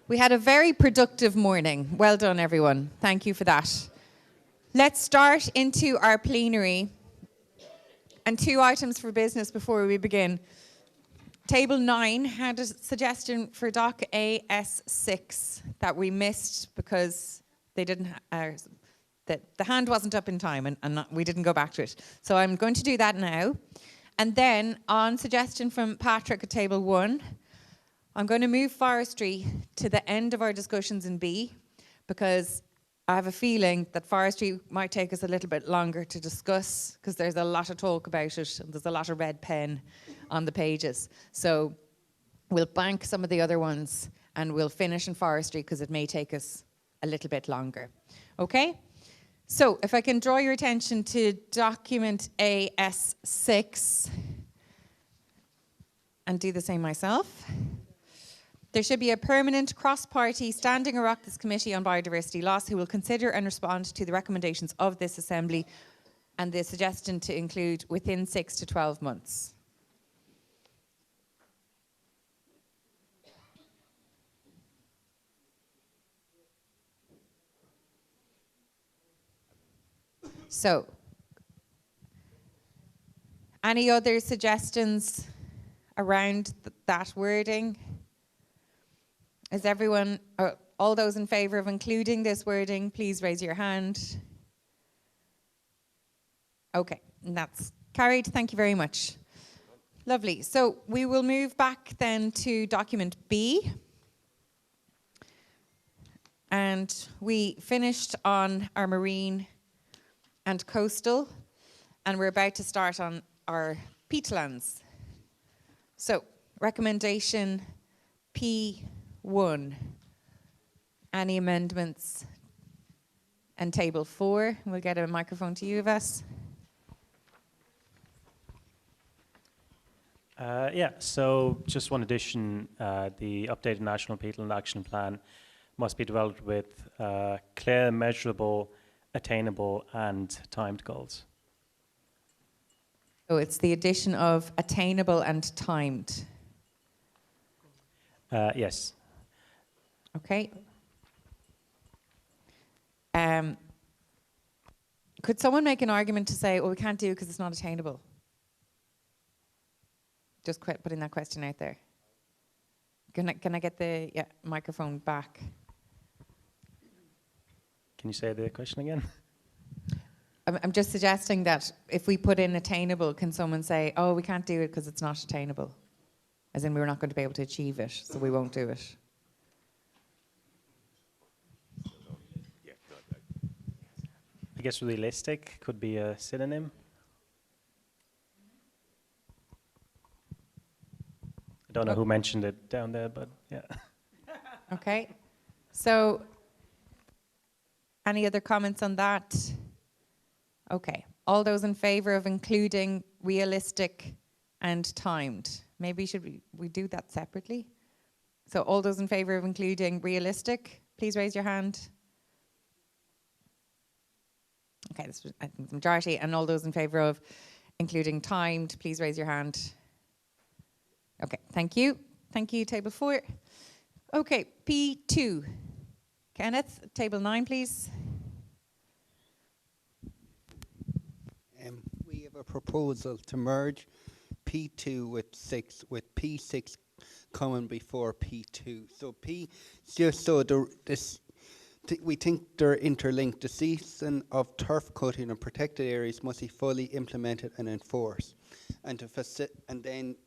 We had a very productive morning. Well done, everyone. Thank you for that. Let's start into our plenary. And 2 items for business before we begin. Table 9 had a suggestion for Doc AS6 that we missed because they didn't. The hand wasn't up in time, and we didn't go back to it. So I'm going to do that now. And then, on suggestion from Patrick at Table 1, I'm going to move forestry to the end of our discussions in B, because I have a feeling that forestry might take us a little bit longer to discuss, because there's a lot of talk about it, and there's a lot of red pen on the pages. So we'll bank some of the other ones, and we'll finish in forestry, because it may take us a little bit longer. Okay? So if I can draw your attention to document AS6, and do the same myself. There should be a permanent cross-party standing Oireachtas Committee on Biodiversity Loss who will consider and respond to the recommendations of this Assembly, and the suggestion to include within 6 to 12 months. So, any other suggestions around that wording? Is everyone, all those in favour of including this wording, please raise your hand. Okay, and that's carried. Thank you very much. Lovely. So we will move back then to document B. And we finished on our marine and coastal, and we're about to start on our peatlands. So, recommendation P1. Any amendments? And table 4. We'll get a microphone to you, Vas. Yeah, so just one addition, the updated National Peatland Action Plan must be developed with clear, measurable, attainable and timed goals. So it's the addition of attainable and timed. Yes. Okay. Could someone make an argument to say, well, we can't do it because it's not attainable? Just putting that question out there. Can I get the microphone back? Can you say the question again? I'm just suggesting that if we put in attainable, can someone say, oh, we can't do it because it's not attainable? As in, we're not going to be able to achieve it, so we won't do it. I guess realistic could be a synonym. I don't know who mentioned it down there, but yeah. Okay. So, any other comments on that? Okay. All those in favour of including realistic and timed? Maybe should we do that separately? So all those in favour of including realistic, please raise your hand. Okay, this was, I think, the majority. And all those in favour of including timed, please raise your hand. Okay, thank you. Thank you, table 4. Okay, P2. Kenneth, table 9, please. We have a proposal to merge P2 with P6 coming before P2. So P, just so we think they're interlinked. The season of turf cutting in protected areas must be fully implemented and enforced, and to facilitate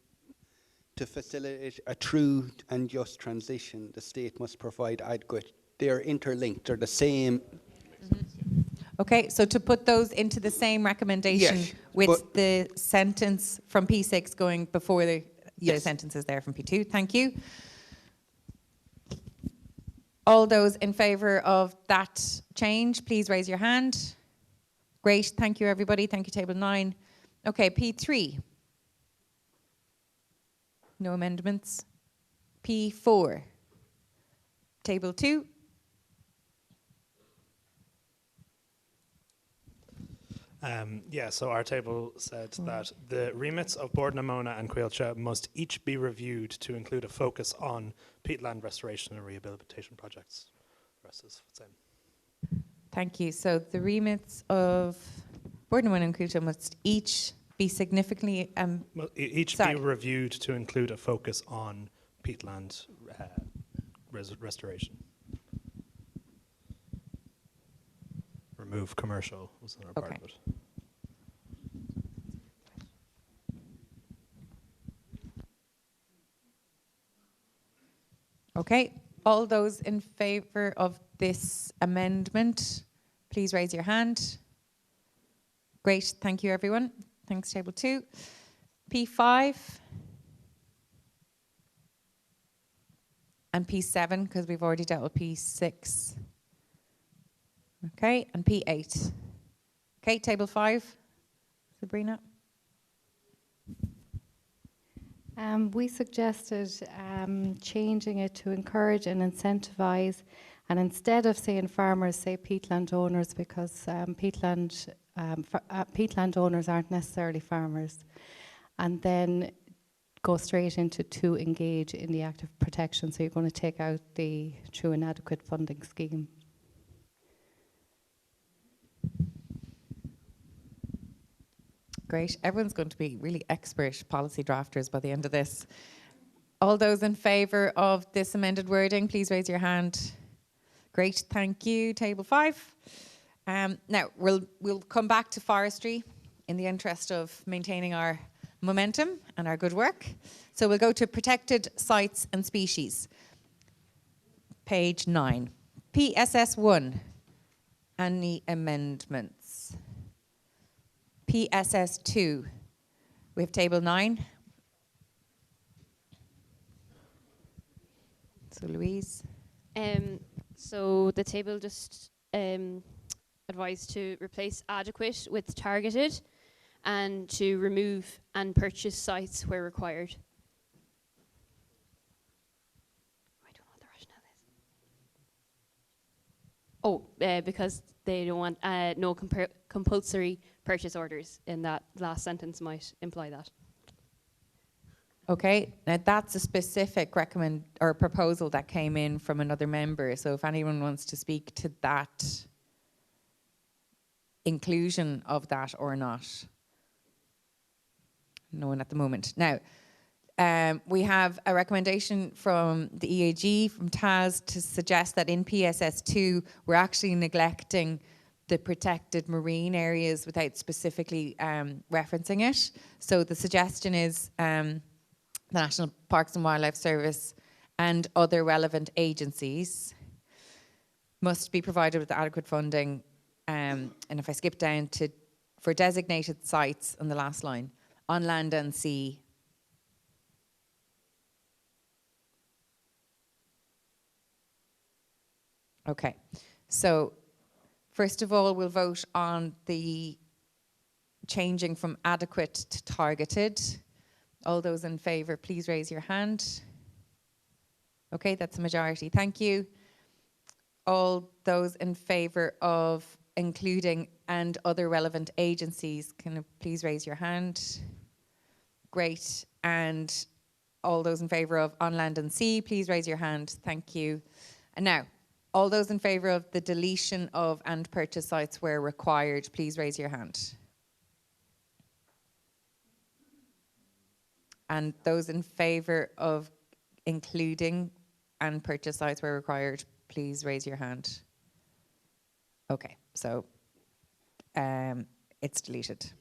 a true and just transition, the state must provide adequate. They are interlinked. They're the same. Okay, so to put those into the same recommendation, yes, with the sentence from P6 going before the sentences there from P2. Thank you. All those in favour of that change, please raise your hand. Great, thank you everybody. Thank you, table 9. Okay, P3. No amendments. P4. Table 2. Yeah, so our table said that the remits of Bordnamona and Quailcha must each be reviewed to include a focus on peatland restoration and rehabilitation projects. The rest is the same. Thank you. So the remits of Bordnamona and Quailcha must each be significantly Each sorry. be reviewed to include a focus on peatland restoration. Remove commercial was another part of it. Okay, all those in favour of this amendment, please raise your hand. Great, thank you everyone. Thanks, table 2. P5 and P7, because we've already dealt with P6. Okay, and P8. Okay, table 5. Sabrina? We suggested changing it to encourage and incentivise, and instead of saying farmers, say peatland owners, because peatland owners aren't necessarily farmers. And then go straight into to engage in the active protection. So you're going to take out the true inadequate funding scheme. Great. Everyone's going to be really expert policy drafters by the end of this. All those in favour of this amended wording, please raise your hand. Great, thank you. Table 5. Now, we'll come back to forestry in the interest of maintaining our momentum and our good work. So we'll go to protected sites and species. Page 9. PSS1. Any amendments? PSS2. We have table 9. So Louise. So the table just advised to replace adequate with targeted and to remove and purchase sites where required. I don't know what the rationale is. Because they don't want no compulsory purchase orders, in that last sentence might imply that. Okay, now that's a specific proposal that came in from another member. So if anyone wants to speak to that inclusion of that or not. No one at the moment. Now, we have a recommendation from the EAG, from TAS, to suggest that in PSS2 we're actually neglecting the protected marine areas without specifically referencing it. So the suggestion is the National Parks and Wildlife Service and other relevant agencies must be provided with adequate funding. And if I skip down to, for designated sites on the last line, on land and sea. Okay, so first of all, we'll vote on the changing from adequate to targeted. All those in favour, please raise your hand. Okay, that's a majority. Thank you. All those in favour of including and other relevant agencies, can you please raise your hand? Great. And all those in favour of on land and sea, please raise your hand. Thank you. And now, all those in favour of the deletion of and purchase sites where required, please raise your hand. And those in favour of including and purchase sites where required, please raise your hand. Okay, so it's deleted.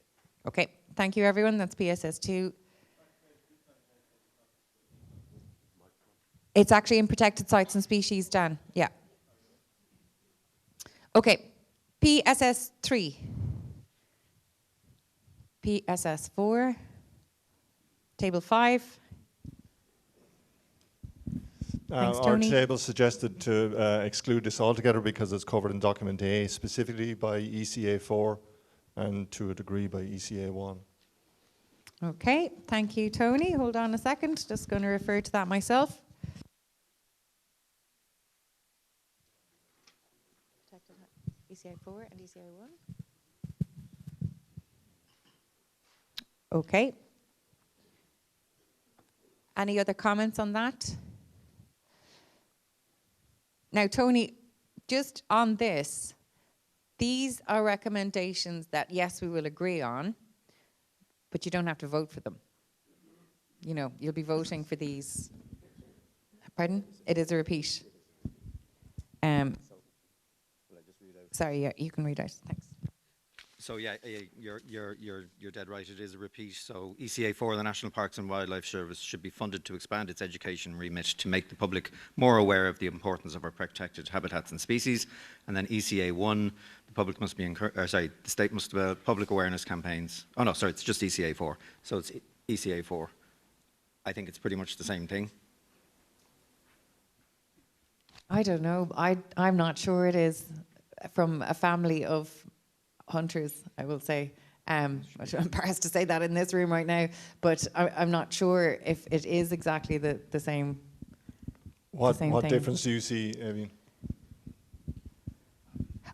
Okay, thank you everyone. That's PSS2. It's actually in protected sites and species, Dan. Yeah. Okay, PSS3. PSS4. Table 5. Thanks, Our Tony. table suggested to exclude this altogether because it's covered in document A, specifically by ECA 4 and to a degree by ECA 1. Okay, thank you, Tony. Hold on a second. Just going to refer to that myself. ECA 4 and ECA 1. Okay. Any other comments on that? Now, Tony, just on this, these are recommendations that, yes, we will agree on, but you don't have to vote for them. You know, you'll be voting for these. Pardon? It is a repeat. Sorry, yeah, you can read out. Thanks. So yeah, you're dead right. It is a repeat. So ECA4, the National Parks and Wildlife Service, should be funded to expand its education remit to make the public more aware of the importance of our protected habitats and species. And then ECA1, the public must be the state must develop public awareness campaigns. Oh no, sorry, it's just ECA4. So it's ECA4. I think it's pretty much the same thing. I don't know. I'm not sure it is. From a family of hunters, I will say. I'm embarrassed to say that in this room right now, but I'm not sure if it is exactly the same. What thing. difference do you see, Evian?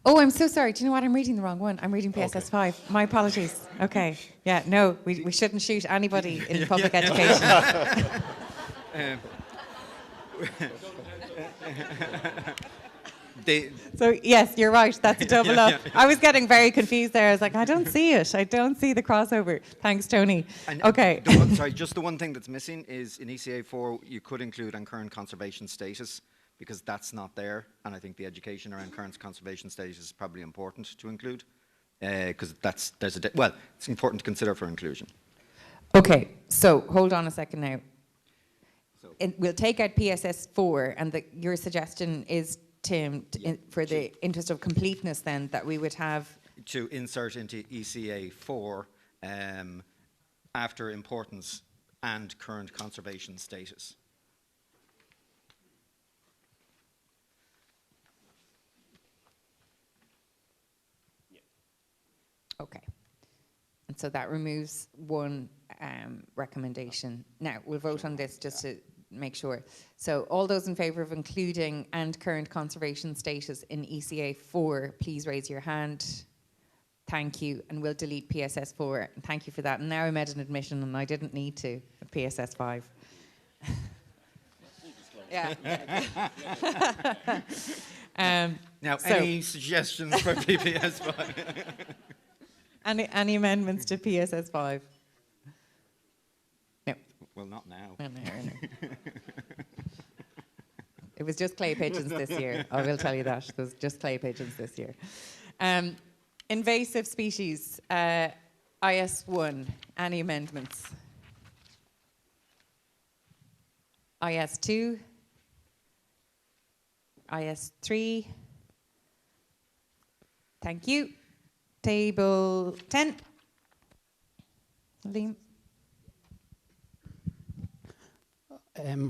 Oh, I'm so sorry. Do you know what? I'm reading the wrong one. I'm reading PSS 5. My apologies. Okay. Yeah, no, we shouldn't shoot anybody in public education. So, yes, you're right. That's a double up. I was getting very confused there. I was like, I don't see it. I don't see the crossover. Thanks, Tony. Okay. Just the one thing that's missing is in ECA4, you could include on current conservation status, because that's not there. And I think the education around current conservation status is probably important to include, because it's important to consider for inclusion. Okay, so hold on a second now. We'll take out PSS 4, and your suggestion is, Tim, for the interest of completeness then, that we would have... To insert into ECA4 after importance and current conservation status. Okay. And so that removes one recommendation. Now, we'll vote on this just to make sure. So all those in favour of including and current conservation status in ECA 4, please raise your hand. Thank you. And we'll delete PSS 4. Thank you for that. And now I made an admission and I didn't need to at PSS 5. Yeah. Now, any suggestions for PPS 5? Any amendments to PSS 5? No. Well, not now. No. It was just clay pigeons this year. I will tell you that. It was just clay pigeons this year. Invasive species, IS1, any amendments? IS2, IS3. Thank you. Table 10. Liam.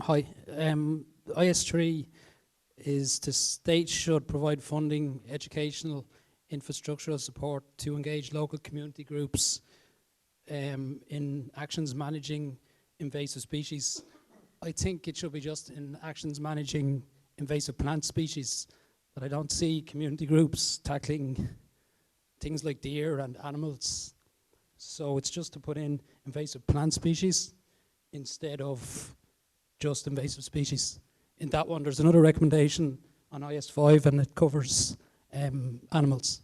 Hi. IS3 is the state should provide funding, educational, infrastructural support to engage local community groups in actions managing invasive species. I think it should be just in actions managing invasive plant species, but I don't see community groups tackling things like deer and animals. So it's just to put in invasive plant species instead of just invasive species. In that one, there's another recommendation on IS5 and it covers animals.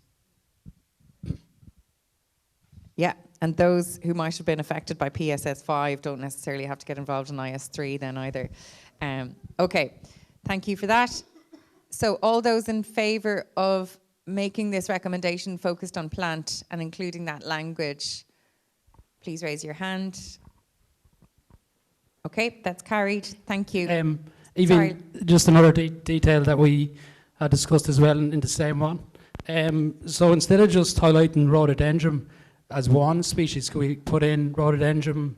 Yeah, and those who might have been affected by PSS 5 don't necessarily have to get involved in IS3 then either. Okay, thank you for that. So all those in favour of making this recommendation focused on plant and including that language, please raise your hand. Okay, that's carried. Thank you. Even just another detail that we had discussed as well in the same one. So instead of just highlighting rhododendron as one species, could we put in rhododendron,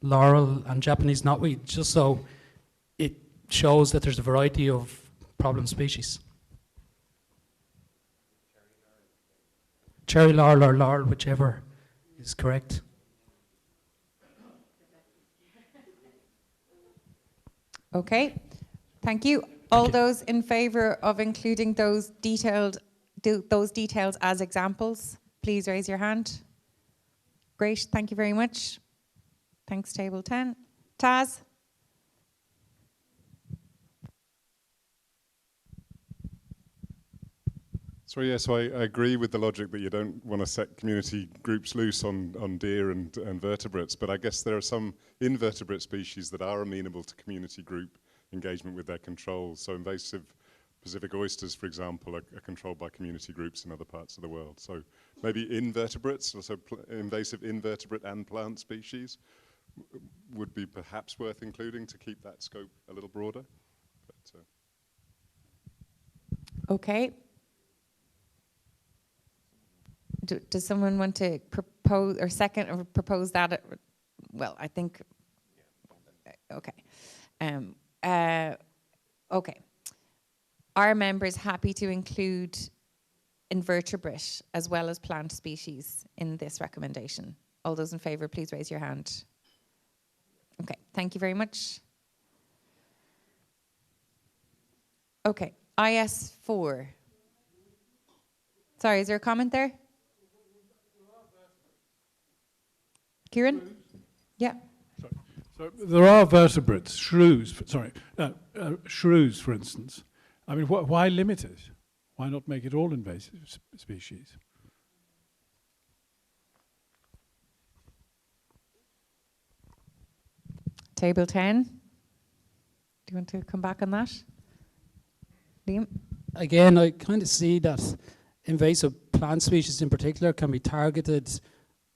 laurel and Japanese knotweed, just so it shows that there's a variety of problem species? Cherry laurel or laurel, whichever is correct. Okay, thank you. All those in favour of including those details as examples, please raise your hand. Great, thank you very much. Thanks, table 10. Taz? So yes, I agree with the logic that you don't want to set community groups loose on deer and vertebrates, but I guess there are some invertebrate species that are amenable to community group engagement with their controls. So invasive Pacific oysters, for example, are controlled by community groups in other parts of the world. So maybe invertebrates, also invasive invertebrate and plant species would be perhaps worth including to keep that scope a little broader. But, Okay. Does someone want to propose or second or propose that? Well, I think. Okay. Okay. Are members happy to include invertebrate as well as plant species in this recommendation? All those in favour, please raise your hand. Okay. Thank you very much. Okay. IS4. Sorry, is there a comment there? Kieran? Yeah. So there are vertebrates, shrews, shrews, for instance. I mean, why limit it? Why not make it all invasive species? Table 10. Do you want to come back on that? Liam? Again, I kind of see that invasive plant species in particular can be targeted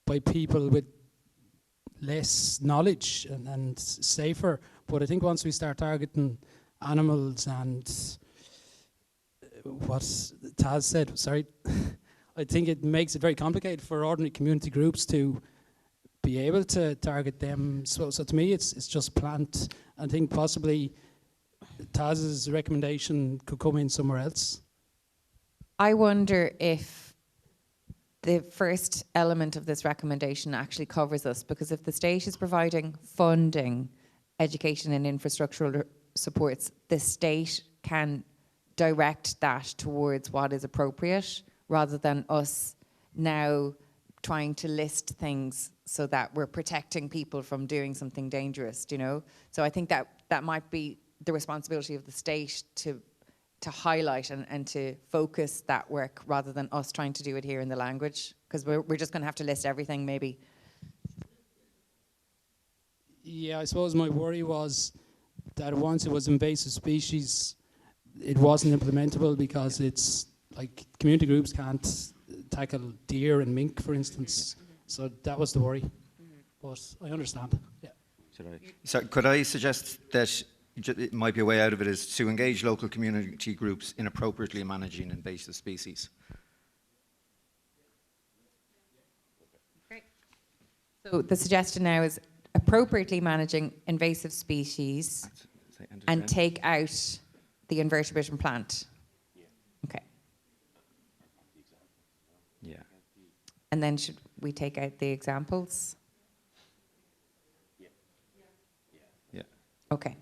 by people with less knowledge and safer. But I think once we start targeting animals and what Taz said, sorry, I think it makes it very complicated for ordinary community groups to be able to target them. So to me, it's just plant. I think possibly Taz's recommendation could come in somewhere else. I wonder if the first element of this recommendation actually covers us, because if the state is providing funding, education and infrastructural supports, the state can direct that towards what is appropriate rather than us now trying to list things so that we're protecting people from doing something dangerous, you know? So I think that might be the responsibility of the state to highlight and to focus that work rather than us trying to do it here in the language, because we're just going to have to list everything maybe. Yeah, I suppose my worry was that once it was invasive species, it wasn't implementable because it's like community groups can't tackle deer and mink, for instance. So that was the worry. But I understand. Yeah. So could I suggest that it might be a way out of it is to engage local community groups in appropriately managing invasive species? Great. So the suggestion now is appropriately managing invasive species and take out the invertebrate and plant. Okay. Yeah. And then should we take out the examples? Yeah. Okay.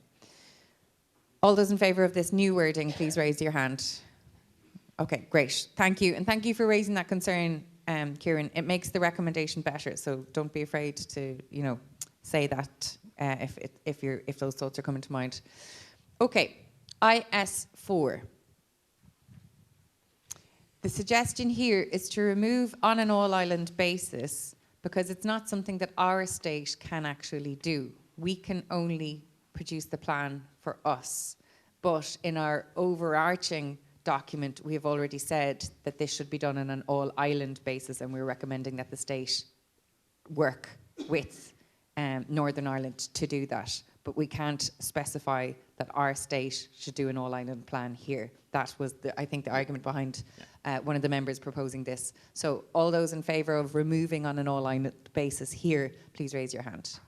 All those in favour of this new wording, please raise your hand. Okay, great. Thank you. And thank you for raising that concern, Kieran. It makes the recommendation better, so don't be afraid to, say that if those thoughts are coming to mind. Okay, IS4. The suggestion here is to remove on an all-island basis because it's not something that our state can actually do. We can only produce the plan for us. But in our overarching document, we have already said that this should be done on an all-island basis, and we're recommending that the state work with Northern Ireland to do that. But we can't specify that our state should do an all-island plan here. That was, I think, the argument behind one of the members proposing this. So all those in favour of removing on an all-island basis here, please raise your hand.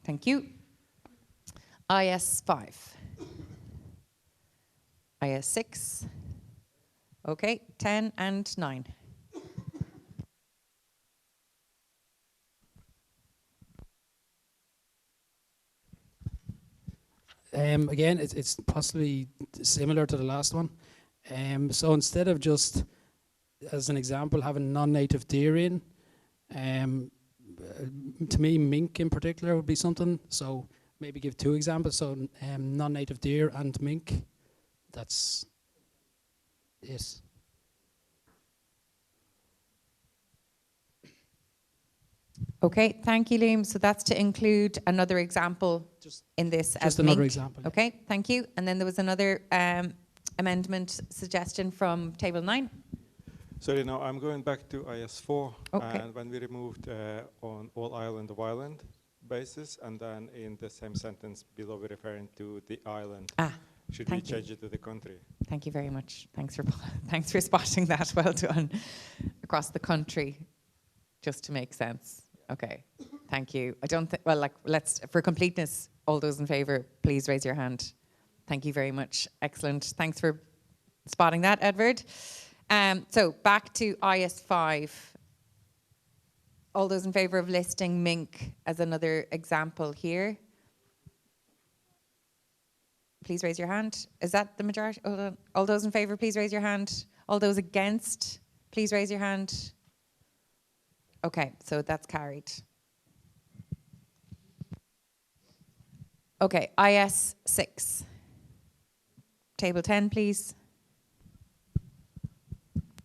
Thank you. IS5. IS6. Okay, 10 and 9. Again, it's possibly similar to the last one. So instead of just, as an example, having non-native deer in, to me, mink in particular would be something. So maybe give 2 examples. So non-native deer and mink. That's it. Okay, thank you, Liam. So that's to include another example in this as Just another mink. example. Yeah. Okay, thank you. And then there was another amendment suggestion from table 9. Sorry, now I'm going back to IS4, Okay. and when we removed on all island of island basis, and then in the same sentence below we're referring to the island. Should we change it to the country? Thank you very much. Thanks for spotting that. Well done. Across the country, just to make sense. Okay, thank you. I don't think, well, like, let's, for completeness, all those in favour, please raise your hand. Thank you very much. Excellent. Thanks for spotting that, Edward. So back to IS5. All those in favour of listing mink as another example here? Please raise your hand. Is that the majority? Hold on. All those in favour, please raise your hand. All those against, please raise your hand. Okay, so that's carried. Okay, IS6. Table 10, please.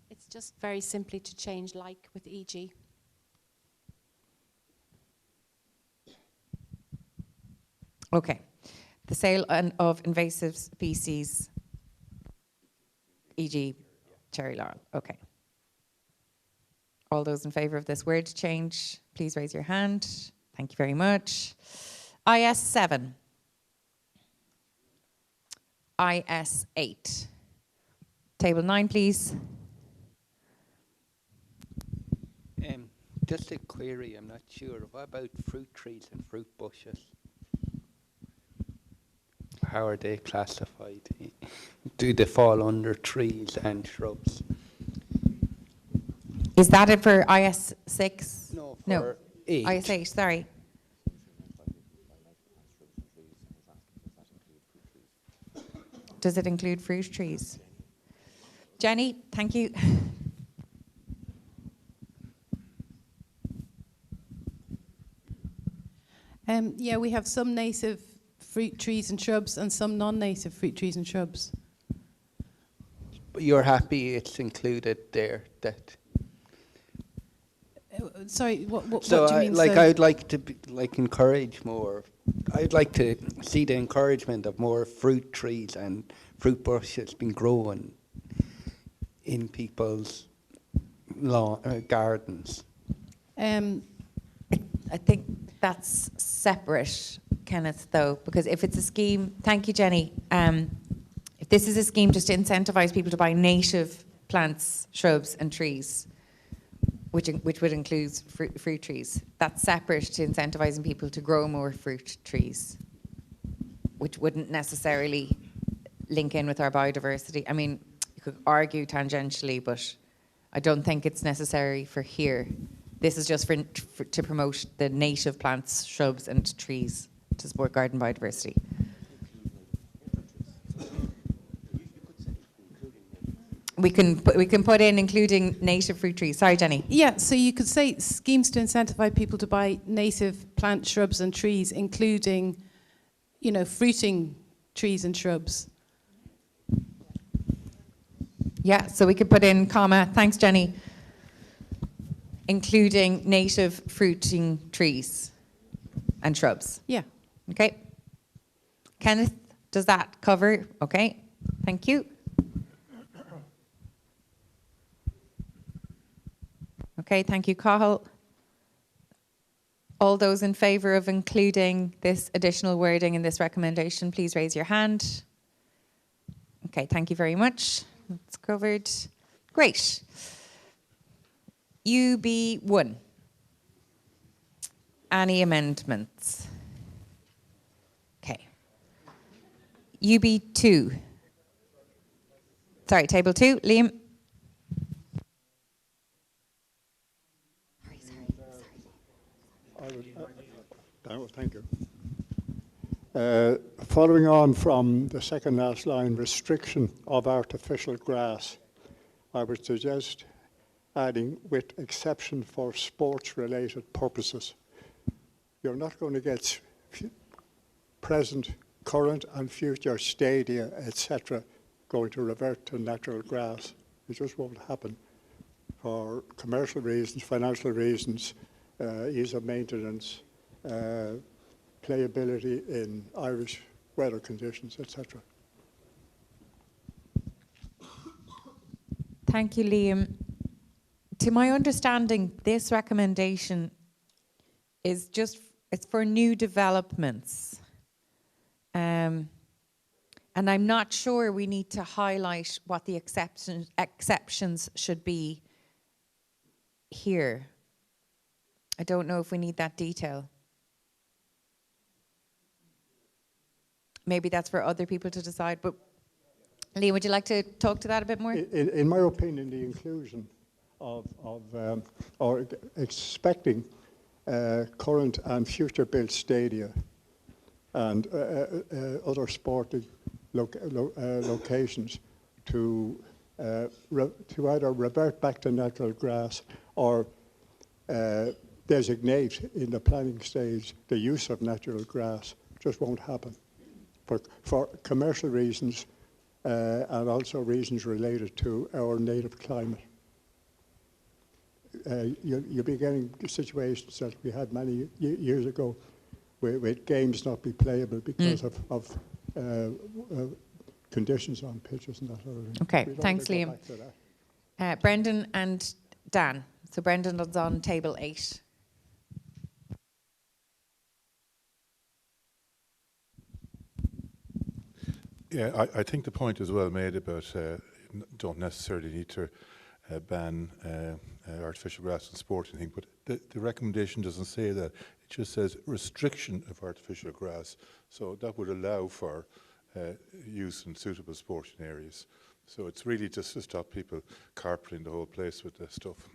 It's just very simply to change like with EG. Okay. The sale of invasive species, e.g. cherry laurel. Okay. All those in favour of this word change, please raise your hand. Thank you very much. IS7. IS8. Table 9, please. Just a query, I'm not sure. What about fruit trees and fruit bushes? How are they classified? Do they fall under trees and shrubs? Is that it for IS6? No, 8. IS8, sorry. Does it include fruit trees? Jenny, thank you. Yeah, we have some native fruit trees and shrubs and some non-native fruit trees and shrubs. But you're happy it's included there, that... Sorry, what do you mean? I'd like to encourage more. I'd like to see the encouragement of more fruit trees and fruit bushes being grown in people's gardens. I think that's separate, Kenneth, though, because if it's a scheme, thank you, Jenny. If this is a scheme just to incentivise people to buy native plants, shrubs and trees, which would include fruit trees, that's separate to incentivising people to grow more fruit trees, which wouldn't necessarily link in with our biodiversity. I mean, you could argue tangentially, but I don't think it's necessary for here. This is just to promote the native plants, shrubs and trees to support garden biodiversity. We can put in including native fruit trees. Sorry, Jenny. Yeah, so you could say schemes to incentivise people to buy native plant, shrubs and trees, including, you know, fruiting trees and shrubs. Yeah, so we could put in comma, thanks, Jenny, including native fruiting trees and shrubs. Yeah. Okay. Kenneth, does that cover? Okay, thank you. Okay, thank you, Cathal. All those in favour of including this additional wording in this recommendation, please raise your hand. Okay, thank you very much. That's covered. Great. UB1. Any amendments? Okay. UB2. Sorry, table 2. Liam. Thank you. Following on from the second last line, restriction of artificial grass, I would suggest adding with exception for sports-related purposes. You're not going to get present, current and future stadia, etc., going to revert to natural grass. It just won't happen for commercial reasons, financial reasons, ease of maintenance, playability in Irish weather conditions, etc. Thank you, Liam. To my understanding, this recommendation is it's for new developments. And I'm not sure we need to highlight what the exceptions should be here. I don't know if we need that detail. Maybe that's for other people to decide, but Lee, would you like to talk to that a bit more? In my opinion, the inclusion of or expecting current and future built stadia and other sporting locations to either revert back to natural grass or designate in the planning stage the use of natural grass just won't happen for commercial reasons and also reasons related to our native climate. You'll be getting situations that we had many years ago with games not be playable because of conditions on pitches and that sort of thing. Okay, thanks, Liam. Brendan and Dan. So Brendan is on table 8. Yeah, I think the point is well made about don't necessarily need to ban artificial grass and sporting thing, but the recommendation doesn't say that. It just says restriction of artificial grass. So that would allow for use in suitable sporting areas. So it's really just to stop people carpeting the whole place with this stuff.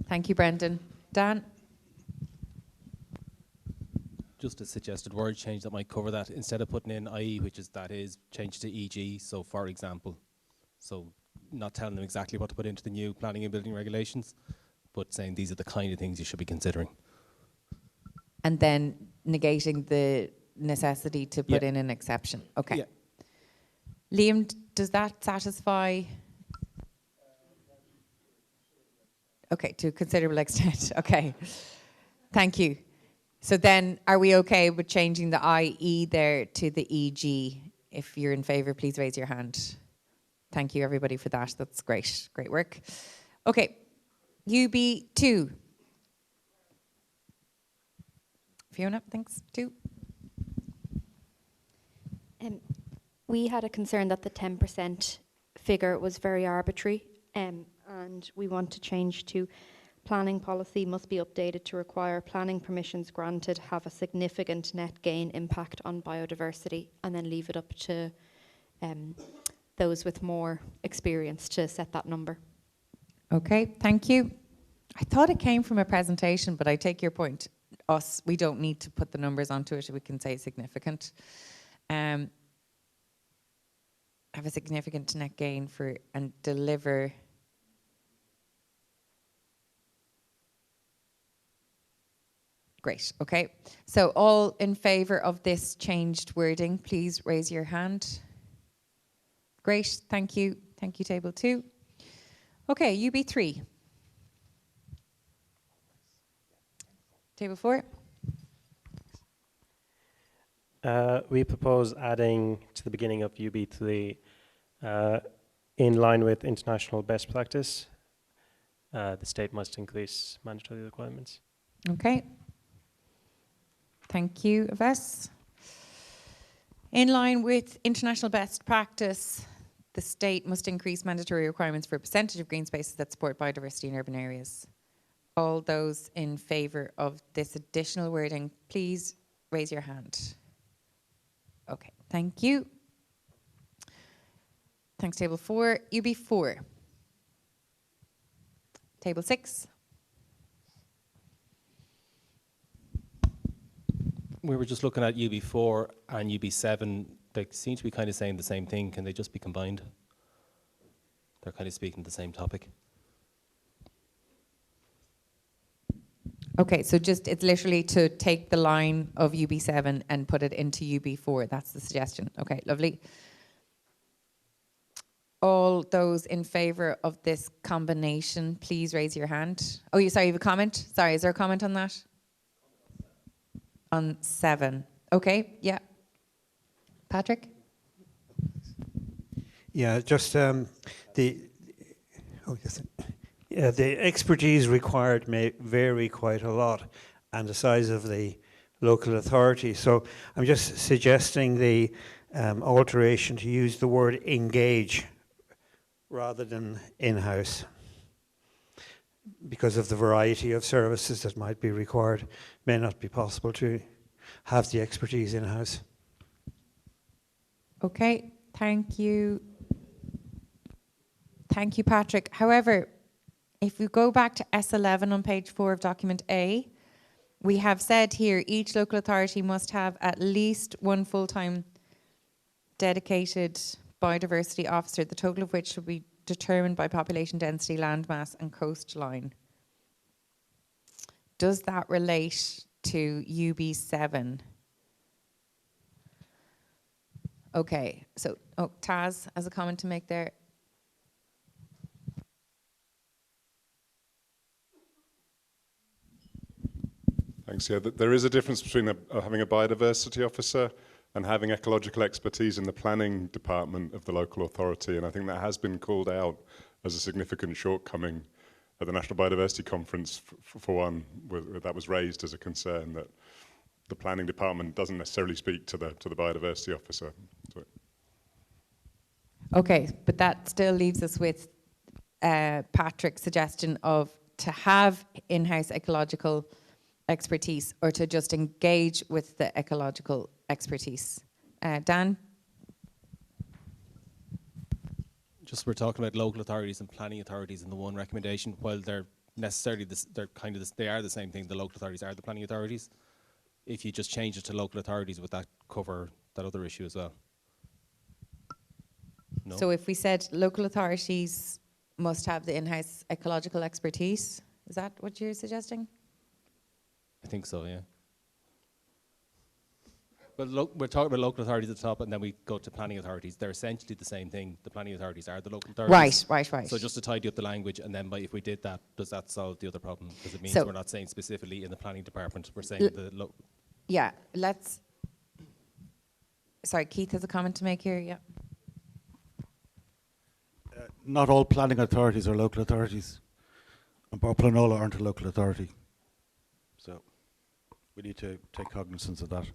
Thank you, Brendan. Dan? Just a suggested word change that might cover that. Instead of putting in IE, which is that is, change to EG, so for example. So not telling them exactly what to put into the new planning and building regulations, but saying these are the kind of things you should be considering. And then negating the necessity to put in an exception. Okay. Yeah. Liam, does that satisfy? Okay, to a considerable extent. Okay. Thank you. So then, are we okay with changing the IE there to the EG? If you're in favour, please raise your hand. Thank you, everybody, for that. That's great. Great work. Okay. UB2. Fiona, thanks. 2. We had a concern that the 10% figure was very arbitrary, and we want to change to planning policy must be updated to require planning permissions granted have a significant net gain impact on biodiversity, and then leave it up to those with more experience to set that number. Okay, thank you. I thought it came from a presentation, but I take your point. We don't need to put the numbers onto it. We can say significant. Have a significant net gain for and deliver. Great, okay. So all in favour of this changed wording, please raise your hand. Great, thank you. Thank you, table 2. Okay, UB3. Table 4. We propose adding to the beginning of UB3 in line with international best practice, the state must increase mandatory requirements. Okay. Thank you, Yves. In line with international best practice, the state must increase mandatory requirements for a percentage of green spaces that support biodiversity in urban areas. All those in favour of this additional wording, please raise your hand. Okay, thank you. Thanks, table 4. UB4. Table 6. We were just looking at UB4 and UB7. They seem to be kind of saying the same thing. Can they just be combined? They're kind of speaking the same topic. Okay, so just it's literally to take the line of UB7 and put it into UB4. That's the suggestion. Okay, lovely. All those in favour of this combination, please raise your hand. Oh, you have a comment? Sorry, is there a comment on that? On 7. Okay, yeah. Patrick? Yeah, just the expertise required may vary quite a lot, and the size of the local authority. So I'm just suggesting the alteration to use the word engage rather than in-house, because of the variety of services that might be required. May not be possible to have the expertise in-house. Okay, thank you. Thank you, Patrick. However, if we go back to S11 on page 4 of document A, we have said here each local authority must have at least one full-time dedicated biodiversity officer, the total of which should be determined by population density, landmass and coastline. Does that relate to UB7? Okay, so Taz has a comment to make there. Thanks. Yeah, there is a difference between having a biodiversity officer and having ecological expertise in the planning department of the local authority, and I think that has been called out as a significant shortcoming at the National Biodiversity Conference. For one, that was raised as a concern that the planning department doesn't necessarily speak to the biodiversity officer. So. Okay, but that still leaves us with Patrick's suggestion of to have in-house ecological expertise or to just engage with the ecological expertise. Dan? Just we're talking about local authorities and planning authorities in the one recommendation. While they're necessarily they are the same thing. The local authorities are the planning authorities. If you just change it to local authorities, would that cover that other issue as well? No? So if we said local authorities must have the in-house ecological expertise, is that what you're suggesting? I think so, yeah. But we're talking about local authorities at the top, and then we go to planning authorities. They're essentially the same thing. The planning authorities are the local authorities. Right. So just to tidy up the language, and then if we did that, does that solve the other problem? Because it means we're not saying specifically in the planning department, we're saying Yeah, let's... Sorry, Keith has a comment to make here, yeah. Not all planning authorities are local authorities. And Planola aren't a local authority. So we need to take cognizance of that.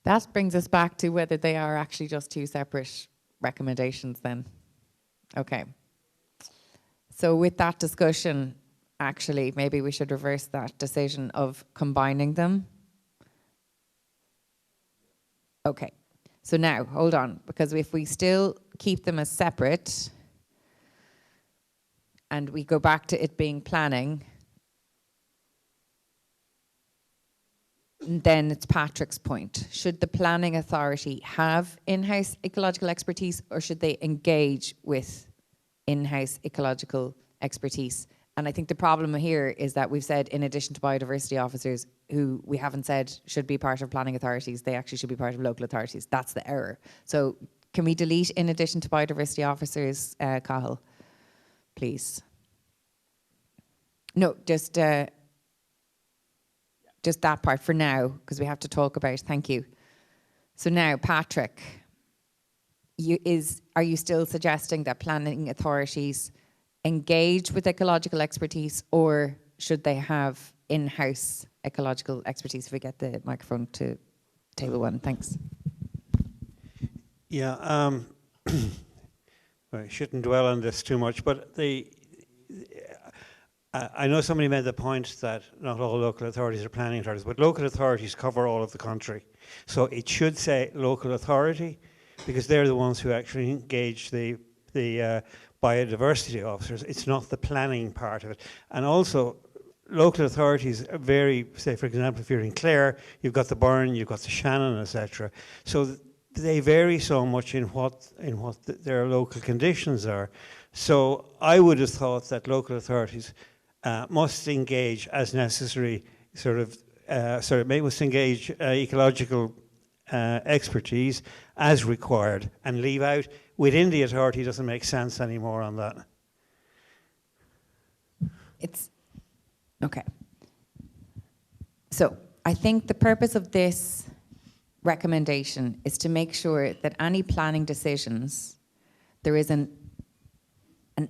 That brings us back to whether they are actually just two separate recommendations then. Okay. So with that discussion, actually, maybe we should reverse that decision of combining them. Okay. So now, hold on, because if we still keep them as separate and we go back to it being planning, then it's Patrick's point. Should the planning authority have in-house ecological expertise, or should they engage with in-house ecological expertise? And I think the problem here is that we've said, in addition to biodiversity officers, who we haven't said should be part of planning authorities, they actually should be part of local authorities. That's the error. So can we delete in addition to biodiversity officers, Cahill, please? No, just that part for now, because we have to talk about. Thank you. So now, Patrick, are you still suggesting that planning authorities engage with ecological expertise, or should they have in-house ecological expertise? If we get the microphone to table 1, thanks. Yeah, I shouldn't dwell on this too much, but I know somebody made the point that not all local authorities are planning authorities, but local authorities cover all of the country. So it should say local authority, because they're the ones who actually engage the biodiversity officers. It's not the planning part of it. And also, local authorities vary. Say, for example, if you're in Clare, you've got the Burn, you've got the Shannon, etc. So they vary so much in what their local conditions are. So I would have thought that local authorities must engage as necessary, must engage ecological expertise as required, and leave out within the authority doesn't make sense anymore on that. It's okay. So I think the purpose of this recommendation is to make sure that any planning decisions, there is an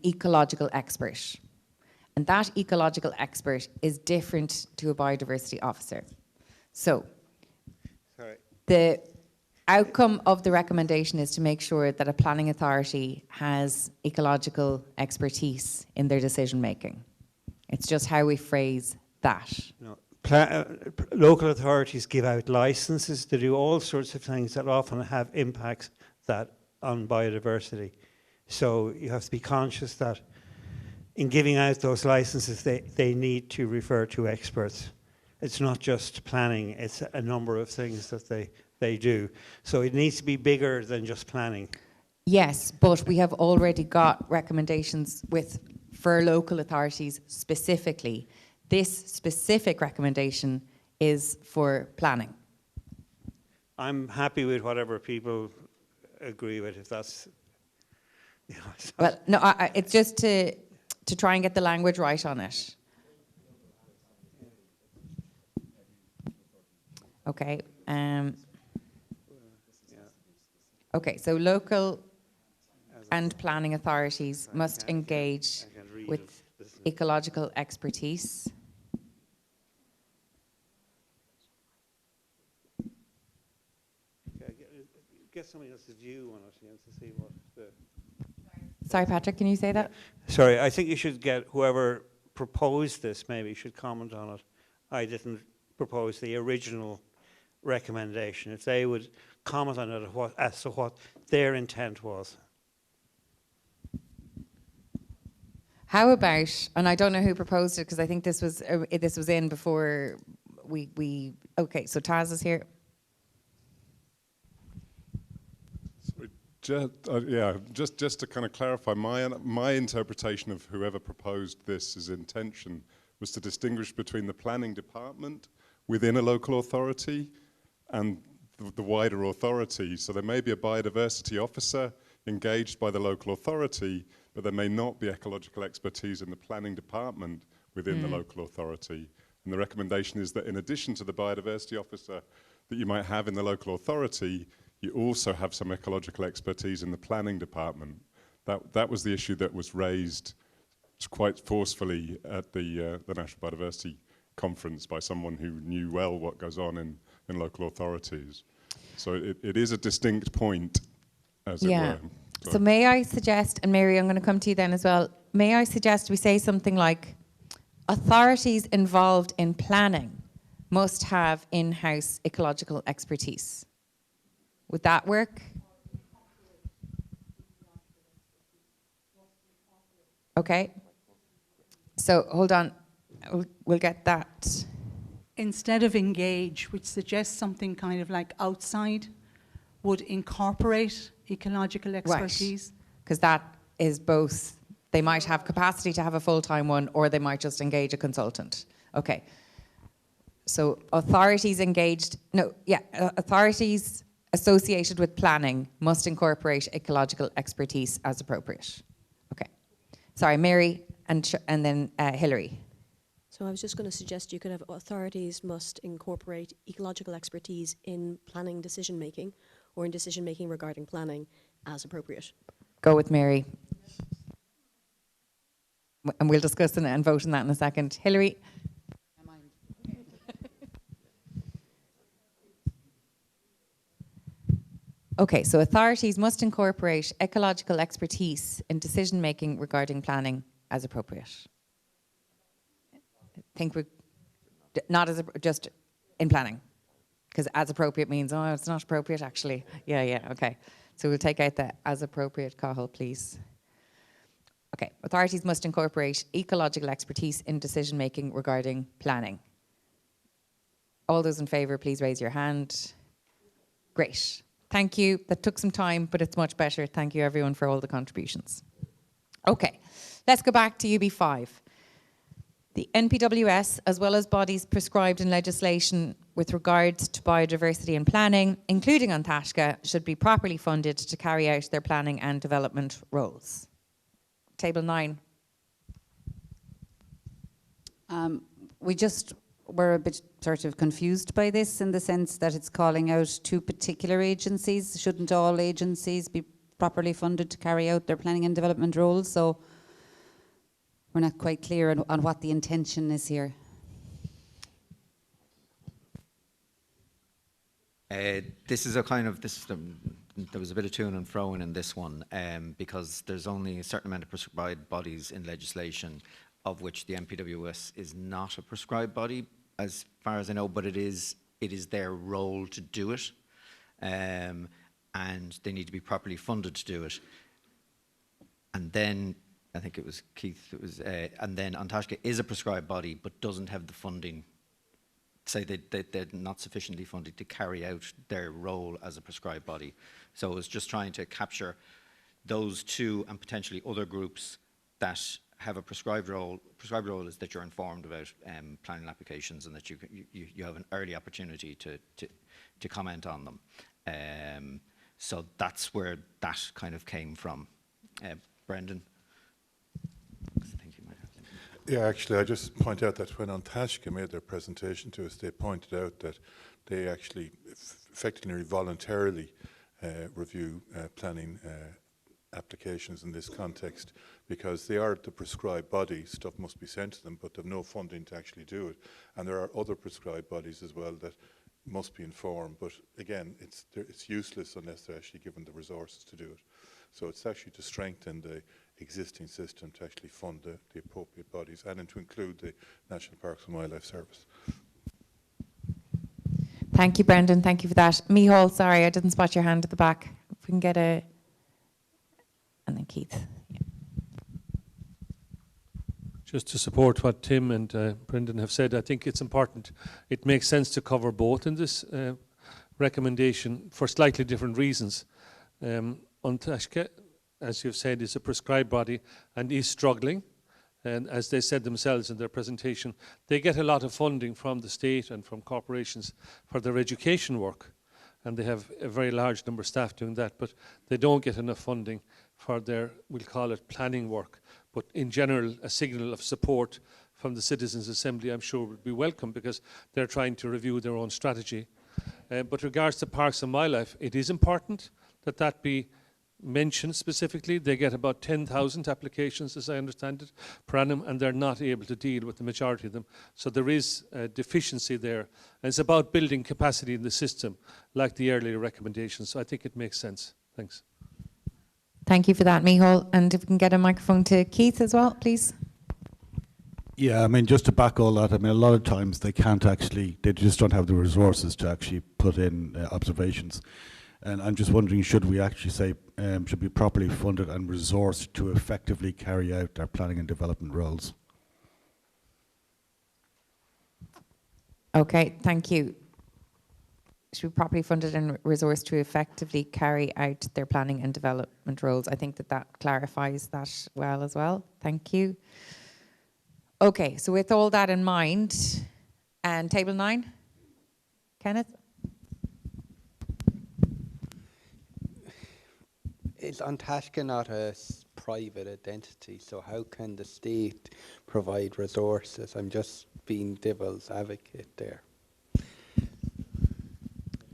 ecological expert. And that ecological expert is different to a biodiversity officer. So the outcome of the recommendation is to make sure that a planning authority has ecological expertise in their decision making. It's just how we phrase that. No. Local authorities give out licenses to do all sorts of things that often have impacts on biodiversity. So you have to be conscious that in giving out those licenses, they need to refer to experts. It's not just planning, it's a number of things that they do. So it needs to be bigger than just planning. Yes, but we have already got recommendations for local authorities specifically. This specific recommendation is for planning. I'm happy with whatever people agree with, if that's... Well, no, it's just to try and get the language right on it. Okay. Okay, so local and planning authorities must engage with ecological expertise. Get somebody else's view on it to see what the... Sorry, Patrick, can you say that? Sorry, I think you should get whoever proposed this maybe should comment on it. I didn't propose the original recommendation. If they would comment on it as to what their intent was. How about, and I don't know who proposed it because I think this was in before we okay, so Taz is here. Just to kind of clarify, my interpretation of whoever proposed this intention was to distinguish between the planning department within a local authority and the wider authority. So there may be a biodiversity officer engaged by the local authority, but there may not be ecological expertise in the planning department within the local authority. And the recommendation is that in addition to the biodiversity officer that you might have in the local authority, you also have some ecological expertise in the planning department. That was the issue that was raised quite forcefully at the National Biodiversity Conference by someone who knew well what goes on in local authorities. So it is a distinct point, as it were. So may I suggest, and Mary, I'm going to come to you then as well, may I suggest we say something like, authorities involved in planning must have in-house ecological expertise. Would that work? Okay. So hold on, we'll get that. Instead of engage, which suggests something kind of like outside, would incorporate ecological expertise. Because that is both, they might have capacity to have a full-time one, or they might just engage a consultant. Okay. So authorities authorities associated with planning must incorporate ecological expertise as appropriate. Okay. Sorry, Mary and then Hilary. So I was just going to suggest you could have authorities must incorporate ecological expertise in planning decision making or in decision making regarding planning as appropriate. Go with Mary. And we'll discuss and vote on that in a second. Hilary. Okay, so authorities must incorporate ecological expertise in decision making regarding planning as appropriate. I think we're not as just in planning, because as appropriate means, oh, it's not appropriate actually. Yeah, okay. So we'll take out the as appropriate, Cathal, please. Okay, authorities must incorporate ecological expertise in decision making regarding planning. All those in favour, please raise your hand. Great. Thank you. That took some time, but it's much better. Thank you, everyone, for all the contributions. Okay, let's go back to UB5. The NPWS, as well as bodies prescribed in legislation with regards to biodiversity and planning, including An Taisce, should be properly funded to carry out their planning and development roles. Table 9. We just were a bit sort of confused by this in the sense that it's calling out 2 particular agencies. Shouldn't all agencies be properly funded to carry out their planning and development roles? So we're not quite clear on what the intention is here. This is a kind of, there was a bit of to and fro in this one, because there's only a certain amount of prescribed bodies in legislation, of which the NPWS is not a prescribed body, as far as I know, but it is their role to do it, and they need to be properly funded to do it. And then, I think it was Keith, it was, and then An Taisce is a prescribed body, but doesn't have the funding, say they're not sufficiently funded to carry out their role as a prescribed body. So it was just trying to capture those 2 and potentially other groups that have a prescribed role. Prescribed role is that you're informed about planning applications and that you have an early opportunity to comment on them. So that's where that kind of came from. Brendan? Yeah, actually, I just point out that when An Taisce made their presentation to us, they pointed out that they actually effectively voluntarily review planning applications in this context, because they are the prescribed body. Stuff must be sent to them, but they have no funding to actually do it. And there are other prescribed bodies as well that must be informed, but again, it's useless unless they're actually given the resources to do it. So it's actually to strengthen the existing system to actually fund the appropriate bodies, and to include the National Parks and Wildlife Service. Thank you, Brendan. Thank you for that. Micheál, sorry, I didn't spot your hand at the back. If we can get a... And then Keith. Yeah. Just to support what Tim and Brendan have said, I think it's important. It makes sense to cover both in this recommendation for slightly different reasons. An Taisce, as you've said, is a prescribed body and is struggling. And as they said themselves in their presentation, they get a lot of funding from the state and from corporations for their education work. And they have a very large number of staff doing that, but they don't get enough funding for their, we'll call it planning work. But in general, a signal of support from the Citizens' Assembly, I'm sure, would be welcome, because they're trying to review their own strategy. But regards to Parks and Wildlife, it is important that that be mentioned specifically. They get about 10,000 applications, as I understand it, per annum, and they're not able to deal with the majority of them. So there is a deficiency there. And it's about building capacity in the system, like the earlier recommendations. So I think it makes sense. Thanks. Thank you for that, Micheál. And if we can get a microphone to Keith as well, please. Yeah, I mean, just to back all that, I mean, a lot of times they can't actually, they just don't have the resources to actually put in observations. And I'm just wondering, should we actually say, should be properly funded and resourced to effectively carry out their planning and development roles? Okay, thank you. Should be properly funded and resourced to effectively carry out their planning and development roles. I think that that clarifies that well as well. Thank you. Okay, so with all that in mind, and table 9, Kenneth? Is An Taisce not a private identity? So how can the state provide resources? I'm just being devil's advocate there.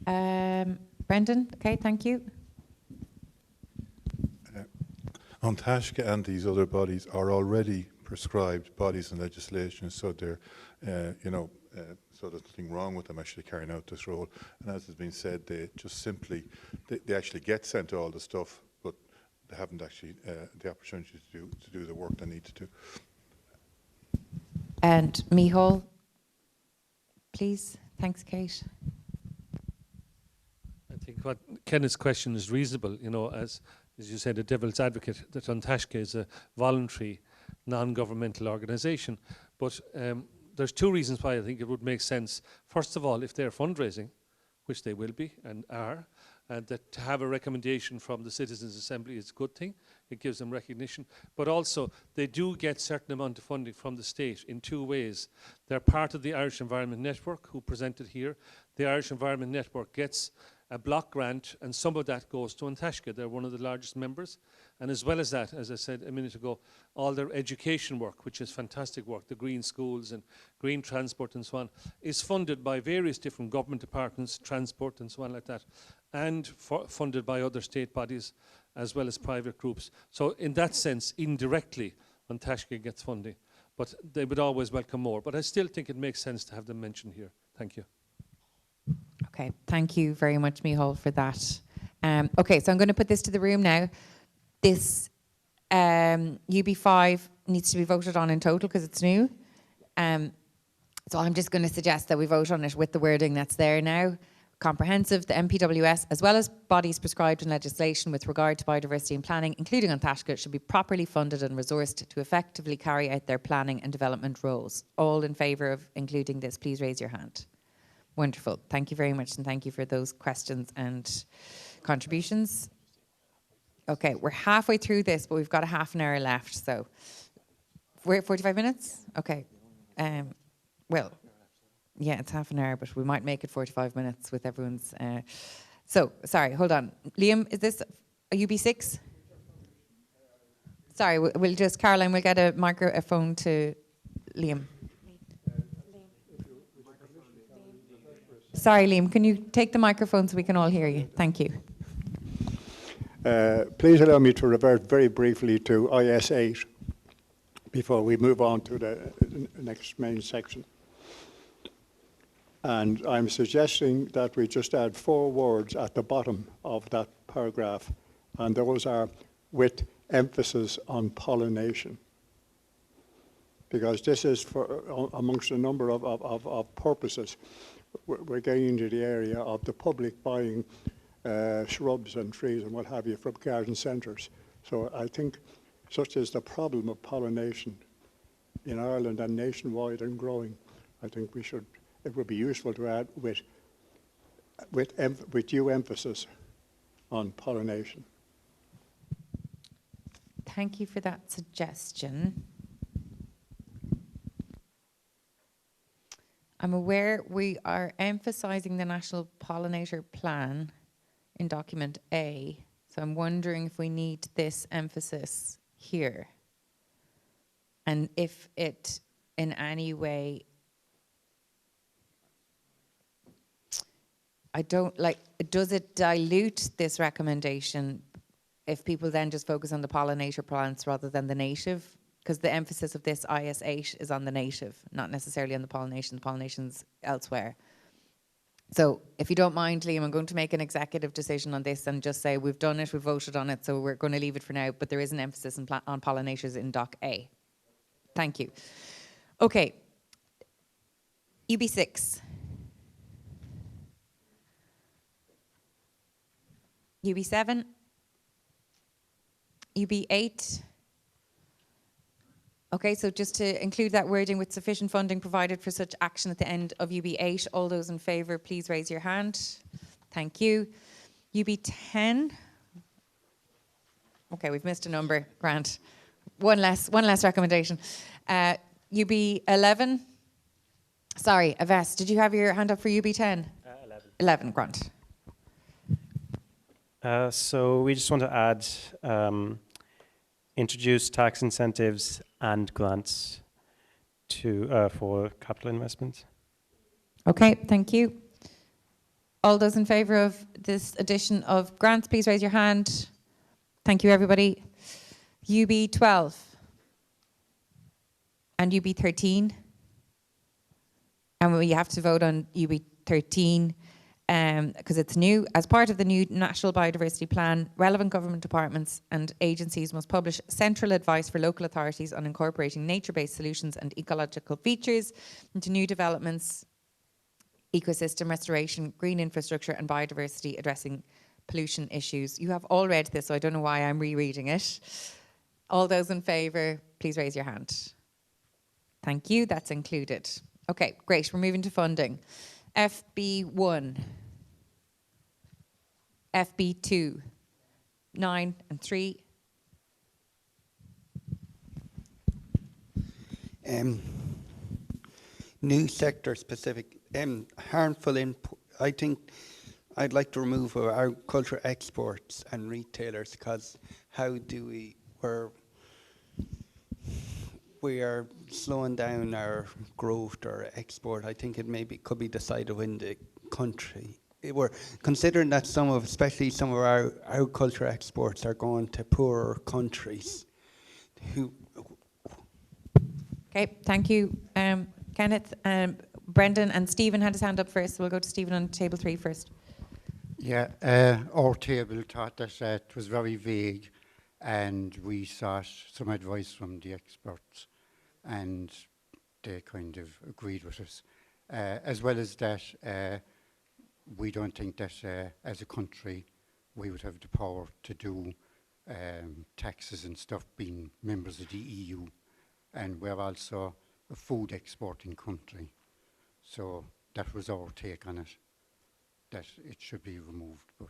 Brendan, okay, thank you. An Taisce and these other bodies are already prescribed bodies in legislation, so they're, so there's nothing wrong with them actually carrying out this role. And as has been said, they just simply, they actually get sent all the stuff, but they haven't actually the opportunity to do the work they need to do. And Micheál, please. Thanks, Kate. I think what Kenneth's question is reasonable, as you said, a devil's advocate, that An Taisce is a voluntary, non-governmental organisation. But there's 2 reasons why I think it would make sense. First of all, if they're fundraising, which they will be and are, and that to have a recommendation from the Citizens' Assembly is a good thing. It gives them recognition. But also, they do get certain amount of funding from the state in two ways. They're part of the Irish Environment Network, who presented here. The Irish Environment Network gets a block grant, and some of that goes to Antashka. They're one of the largest members. And as well as that, as I said a minute ago, all their education work, which is fantastic work, the green schools and green transport and so on, is funded by various different government departments, transport and so on like that, and funded by other state bodies as well as private groups. So in that sense, indirectly, Antashka gets funding. But they would always welcome more. But I still think it makes sense to have them mentioned here. Thank you. Okay, thank you very much, Micheál, for that. Okay, so I'm going to put this to the room now. This UB5 needs to be voted on in total because it's new. So I'm just going to suggest that we vote on it with the wording that's there now. Comprehensive, the MPWS, as well as bodies prescribed in legislation with regard to biodiversity and planning, including Antashka, should be properly funded and resourced to effectively carry out their planning and development roles. All in favour of including this, please raise your hand. Wonderful. Thank you very much, and thank you for those questions and contributions. Okay, we're halfway through this, but we've got a half an hour left, so we're at 45 minutes? Okay. Well, yeah, it's half an hour, but we might make it 45 minutes with everyone's... So, sorry, hold on. Liam, is this a UB6? Sorry, we'll just... Caroline, we'll get a microphone to Liam. Sorry, Liam, can you take the microphone so we can all hear you? Thank you. Please allow me to revert very briefly to IS8 before we move on to the next main section. And I'm suggesting that we just add 4 words at the bottom of that paragraph, and those are with emphasis on pollination. Because this is for amongst a number of purposes. We're getting into the area of the public buying shrubs and trees and what have you from garden centres. So I think such is the problem of pollination in Ireland and nationwide and growing. I think we should, it would be useful to add with due emphasis on pollination. Thank you for that suggestion. I'm aware we are emphasising the National Pollinator Plan in document A, so I'm wondering if we need this emphasis here. And if it in any way, does it dilute this recommendation if people then just focus on the pollinator plants rather than the native? Because the emphasis of this IS8 is on the native, not necessarily on the pollination. The pollination's elsewhere. So if you don't mind, Liam, I'm going to make an executive decision on this and just say we've done it, we've voted on it, so we're going to leave it for now, but there is an emphasis on pollinators in Doc A. Thank you. Okay. UB6. UB7. UB8. Okay, so just to include that wording with sufficient funding provided for such action at the end of UB8. All those in favour, please raise your hand. Thank you. UB10. Okay, we've missed a number. Grant. One less recommendation. UB11. Sorry, Aves, did you have your hand up for UB10? 11, Grant. So we just want to add introduce tax incentives and grants to for capital investments. Okay, thank you. All those in favour of this addition of grants, please raise your hand. Thank you, everybody. UB12 and UB13. And we have to vote on UB13 because it's new. As part of the new National Biodiversity Plan, relevant government departments and agencies must publish central advice for local authorities on incorporating nature-based solutions and ecological features into new developments, ecosystem restoration, green infrastructure and biodiversity, addressing pollution issues. You have all read this, so I don't know why I'm rereading it. All those in favour, please raise your hand. Thank you, that's included. Okay, great, we're moving to funding. FB1. FB2, 9 and 3. New sector specific, harmful input. I think I'd like to remove agriculture exports and retailers, because how do we are slowing down our growth or export. I think it maybe could be decided within the country. We're considering that especially some of our agriculture exports are going to poorer countries. Okay, thank you, Kenneth. Brendan and Stephen had his hand up first. So we'll go to Stephen on table 3 first. Yeah, our table thought that it was very vague, and we sought some advice from the experts, and they kind of agreed with us. As well as that, we don't think that as a country we would have the power to do taxes and stuff, being members of the EU, and we're also a food exporting country. So that was our take on it, that it should be removed, but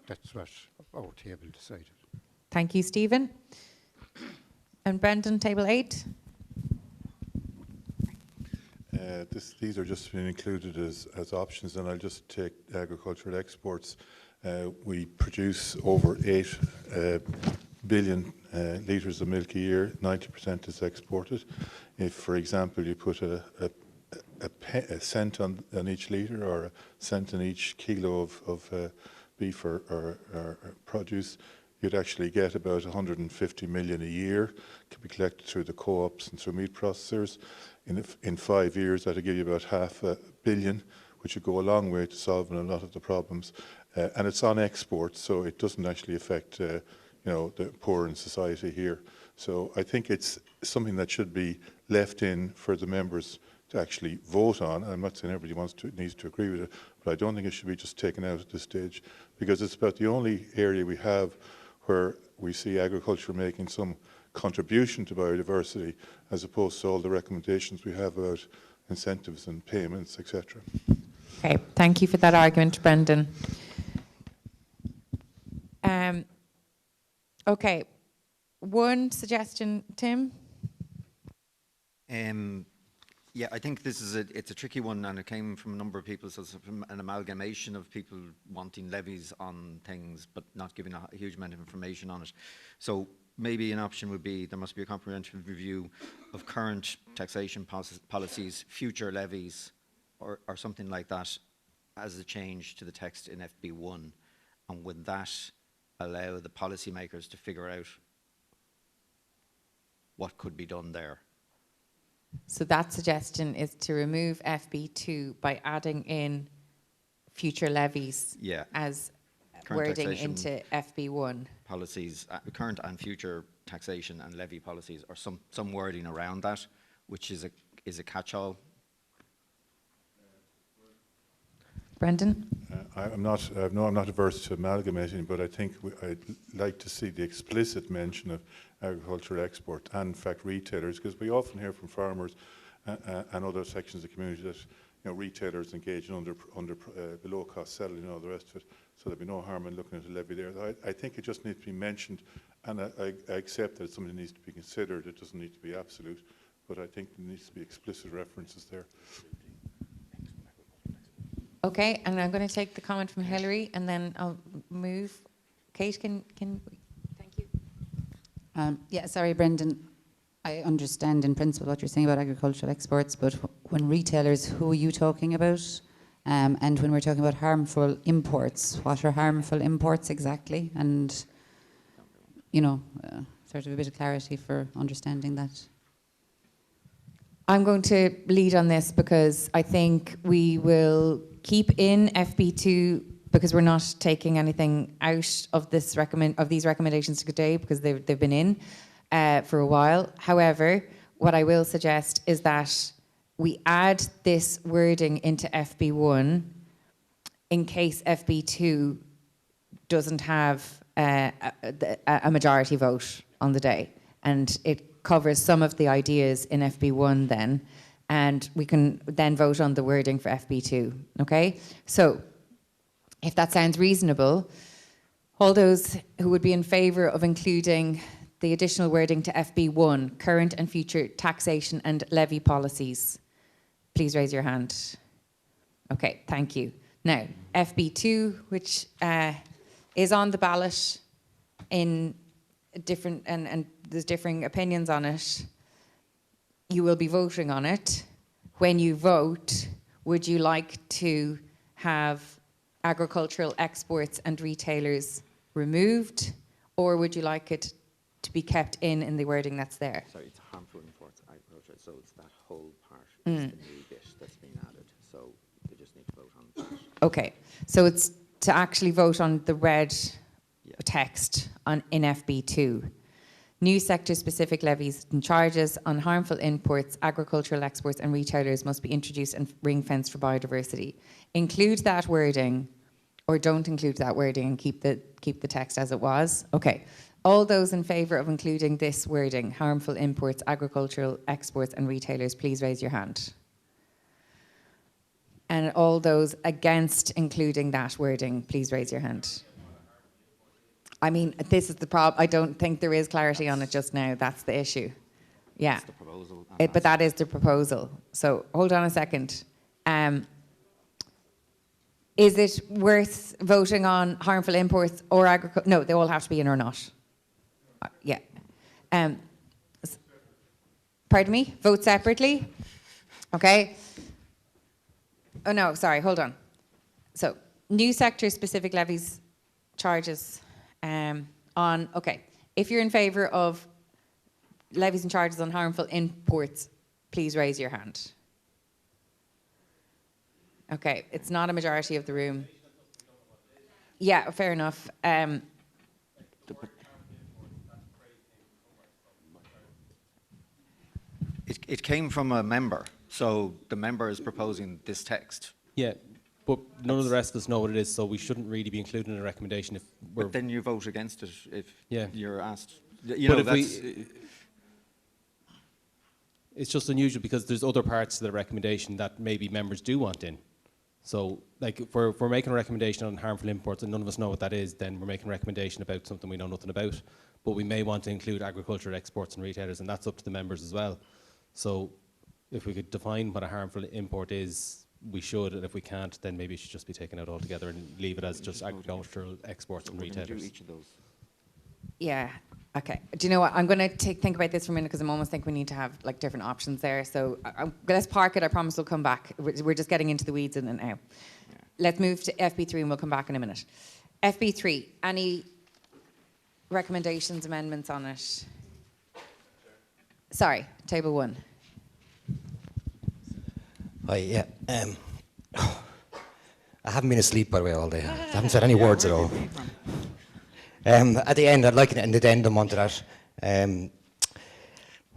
that's what our table decided. Thank you, Stephen. And Brendan, table 8. These are just being included as options, and I'll just take agricultural exports. We produce over 8 billion litres of milk a year. 90% is exported. If, for example, you put a cent on each litre, or a cent on each kilo of beef or produce, you'd actually get about 150 million a year. Can be collected through the co-ops and through meat processors. In 5 years, that'll give you about £500 million, which would go a long way to solving a lot of the problems. And it's on export, so it doesn't actually affect the poor in society here. So I think it's something that should be left in for the members to actually vote on. I'm not saying everybody needs to agree with it, but I don't think it should be just taken out at this stage, because it's about the only area we have where we see agriculture making some contribution to biodiversity, as opposed to all the recommendations we have about incentives and payments, etc. Okay, thank you for that argument, Brendan. Okay, one suggestion, Tim? Yeah, I think it's a tricky one, and it came from a number of people, so it's an amalgamation of people wanting levies on things but not giving a huge amount of information on it. So maybe an option would be there must be a comprehensive review of current taxation policies, future levies, or something like that as a change to the text in FB1. And would that allow the policymakers to figure out what could be done there? So that suggestion is to remove FB2 by adding in future levies as current wording into FB1. Policies, current and future taxation and levy policies, or some wording around that, which is a catch-all. Brendan? I'm not averse to amalgamating, but I think I'd like to see the explicit mention of agricultural export and, in fact, retailers, because we often hear from farmers and other sections of the community that retailers engage in below-cost selling and all the rest of it. So there'd be no harm in looking at a levy there. I think it just needs to be mentioned, and I accept that it's something that needs to be considered. It doesn't need to be absolute, but I think there needs to be explicit references there. Okay, and I'm going to take the comment from Hilary, and then I'll move. Kate, can thank you. Yeah, sorry, Brendan. I understand in principle what you're saying about agricultural exports, but when retailers, who are you talking about? And when we're talking about harmful imports, what are harmful imports exactly? And, sort of a bit of clarity for understanding that. I'm going to lead on this because I think we will keep in FB2 because we're not taking anything out of these recommendations today because they've been in for a while. However, what I will suggest is that we add this wording into FB1 in case FB2 doesn't have a majority vote on the day, and it covers some of the ideas in FB1 then, and we can then vote on the wording for FB2, okay? So, if that sounds reasonable, All those who would be in favour of including the additional wording to FB1, current and future taxation and levy policies, please raise your hand. Okay, thank you. Now, FB2, which is on the ballot in different, and there's differing opinions on it. You will be voting on it. When you vote, would you like to have agricultural exports and retailers removed, or would you like it to be kept in the wording that's there? Sorry, it's harmful imports, agriculture, so it's that whole part is the new bit that's been added. So they just need to vote on that. Okay, so it's to actually vote on the red text in FB2. New sector-specific levies and charges on harmful imports, agricultural exports and retailers must be introduced and ring-fenced for biodiversity. Include that wording, or don't include that wording and keep the text as it was. Okay. All those in favour of including this wording, harmful imports, agricultural exports and retailers, please raise your hand. And all those against including that wording, please raise your hand. I mean, this is the problem. I don't think there is clarity on it just now. That's the issue. Yeah. That's the proposal. But that is the proposal. So hold on a second. Is it worth voting on harmful imports or agriculture? No, they all have to be in or not. Yeah. Pardon me? Vote separately? Okay. Oh, no, sorry, hold on. So, new sector-specific levies, charges okay. If you're in favour of levies and charges on harmful imports, please raise your hand. Okay, it's not a majority of the room. Yeah, fair enough. It came from a member, so the member is proposing this text. Yeah, but none of the rest of us know what it is, so we shouldn't really be including a recommendation if we're... But then you vote against it if you're asked. You But know, if that's... It's just unusual because there's other parts of the recommendation that maybe members do want in. So, like, if we're making a recommendation on harmful imports and none of us know what that is, then we're making a recommendation about something we know nothing about. But we may want to include agricultural exports and retailers, and that's up to the members as well. So, if we could define what a harmful import is, we should, and if we can't, then maybe it should just be taken out altogether and leave it as just agricultural exports and retailers. Do each of those. Yeah. Okay. Do you know what? I'm going to think about this for a minute because I almost think we need to have like different options there. So let's park it. I promise we'll come back. We're just getting into the weeds in it now. Yeah. Let's move to FB3 and we'll come back in a minute. FB3. Any recommendations, amendments on it? Sorry. Table 1. Hi, yeah. I haven't been asleep, by the way, all day. I haven't said any words at all. At the end, I'd like an addendum onto that.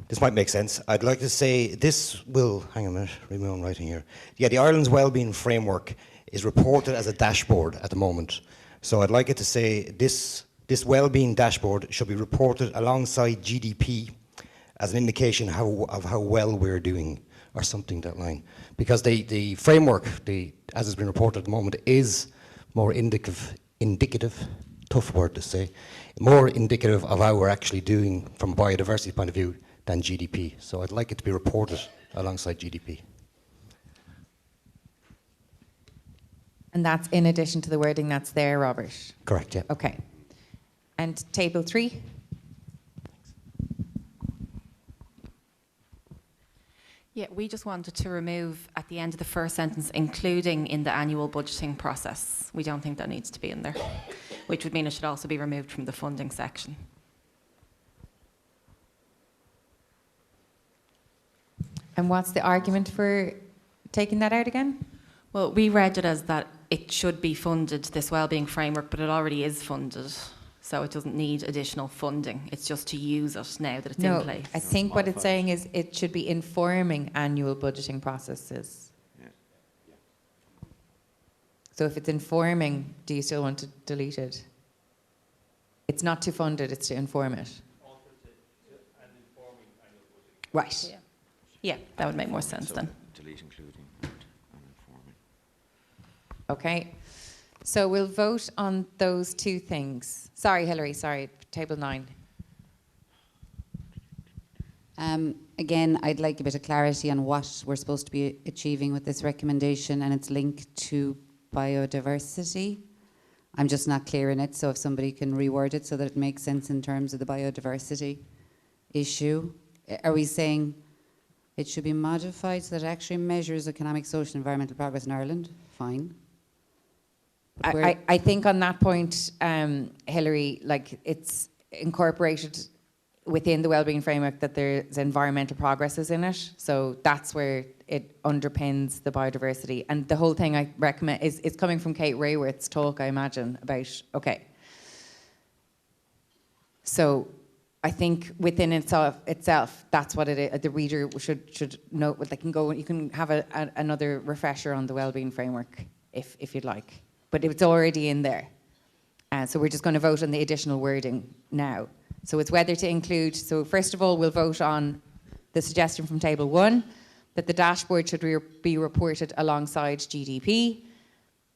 This might make sense. I'd like to say this will... Hang on a minute, read my own writing here. Yeah, the Ireland's Wellbeing Framework is reported as a dashboard at the moment. So I'd like it to say this wellbeing dashboard should be reported alongside GDP as an indication of how well we're doing, or something that line. Because the framework, as has been reported at the moment, is more indicative, tough word to say, more indicative of how we're actually doing from a biodiversity point of view than GDP. So I'd like it to be reported alongside GDP. And that's in addition to the wording that's there, Robert? Correct, yeah. Okay. And table 3? Yeah, we just wanted to remove at the end of the first sentence, including in the annual budgeting process. We don't think that needs to be in there, which would mean it should also be removed from the funding section. And what's the argument for taking that out again? Well, we read it as that it should be funded, this wellbeing framework, but it already is funded. So it doesn't need additional funding. It's just to use it now that it's in place. I think what it's saying is it should be informing annual budgeting processes. Yeah. So if it's informing, do you still want to delete it? It's not to fund it, it's to inform it. Right. Yeah, that would make more sense then. Delete including and informing. Okay. So we'll vote on those two things. Sorry, Hilary, sorry, table 9. Again, I'd like a bit of clarity on what we're supposed to be achieving with this recommendation and its link to biodiversity. I'm just not clear in it, so if somebody can reword it so that it makes sense in terms of the biodiversity issue. Are we saying it should be modified so that it actually measures economic, social, and environmental progress in Ireland? Fine. I think on that point, Hilary, like it's incorporated within the wellbeing framework that there's environmental progresses in it. So that's where it underpins the biodiversity. And the whole thing I recommend is it's coming from Kate Rayworth's talk, I imagine, about, okay. So I think within itself, that's what it is. The reader should know. They can go. You can have another refresher on the wellbeing framework if you'd like, but it's already in there. So we're just going to vote on the additional wording now. So it's whether to include. So first of all, we'll vote on the suggestion from table 1 that the dashboard should be reported alongside GDP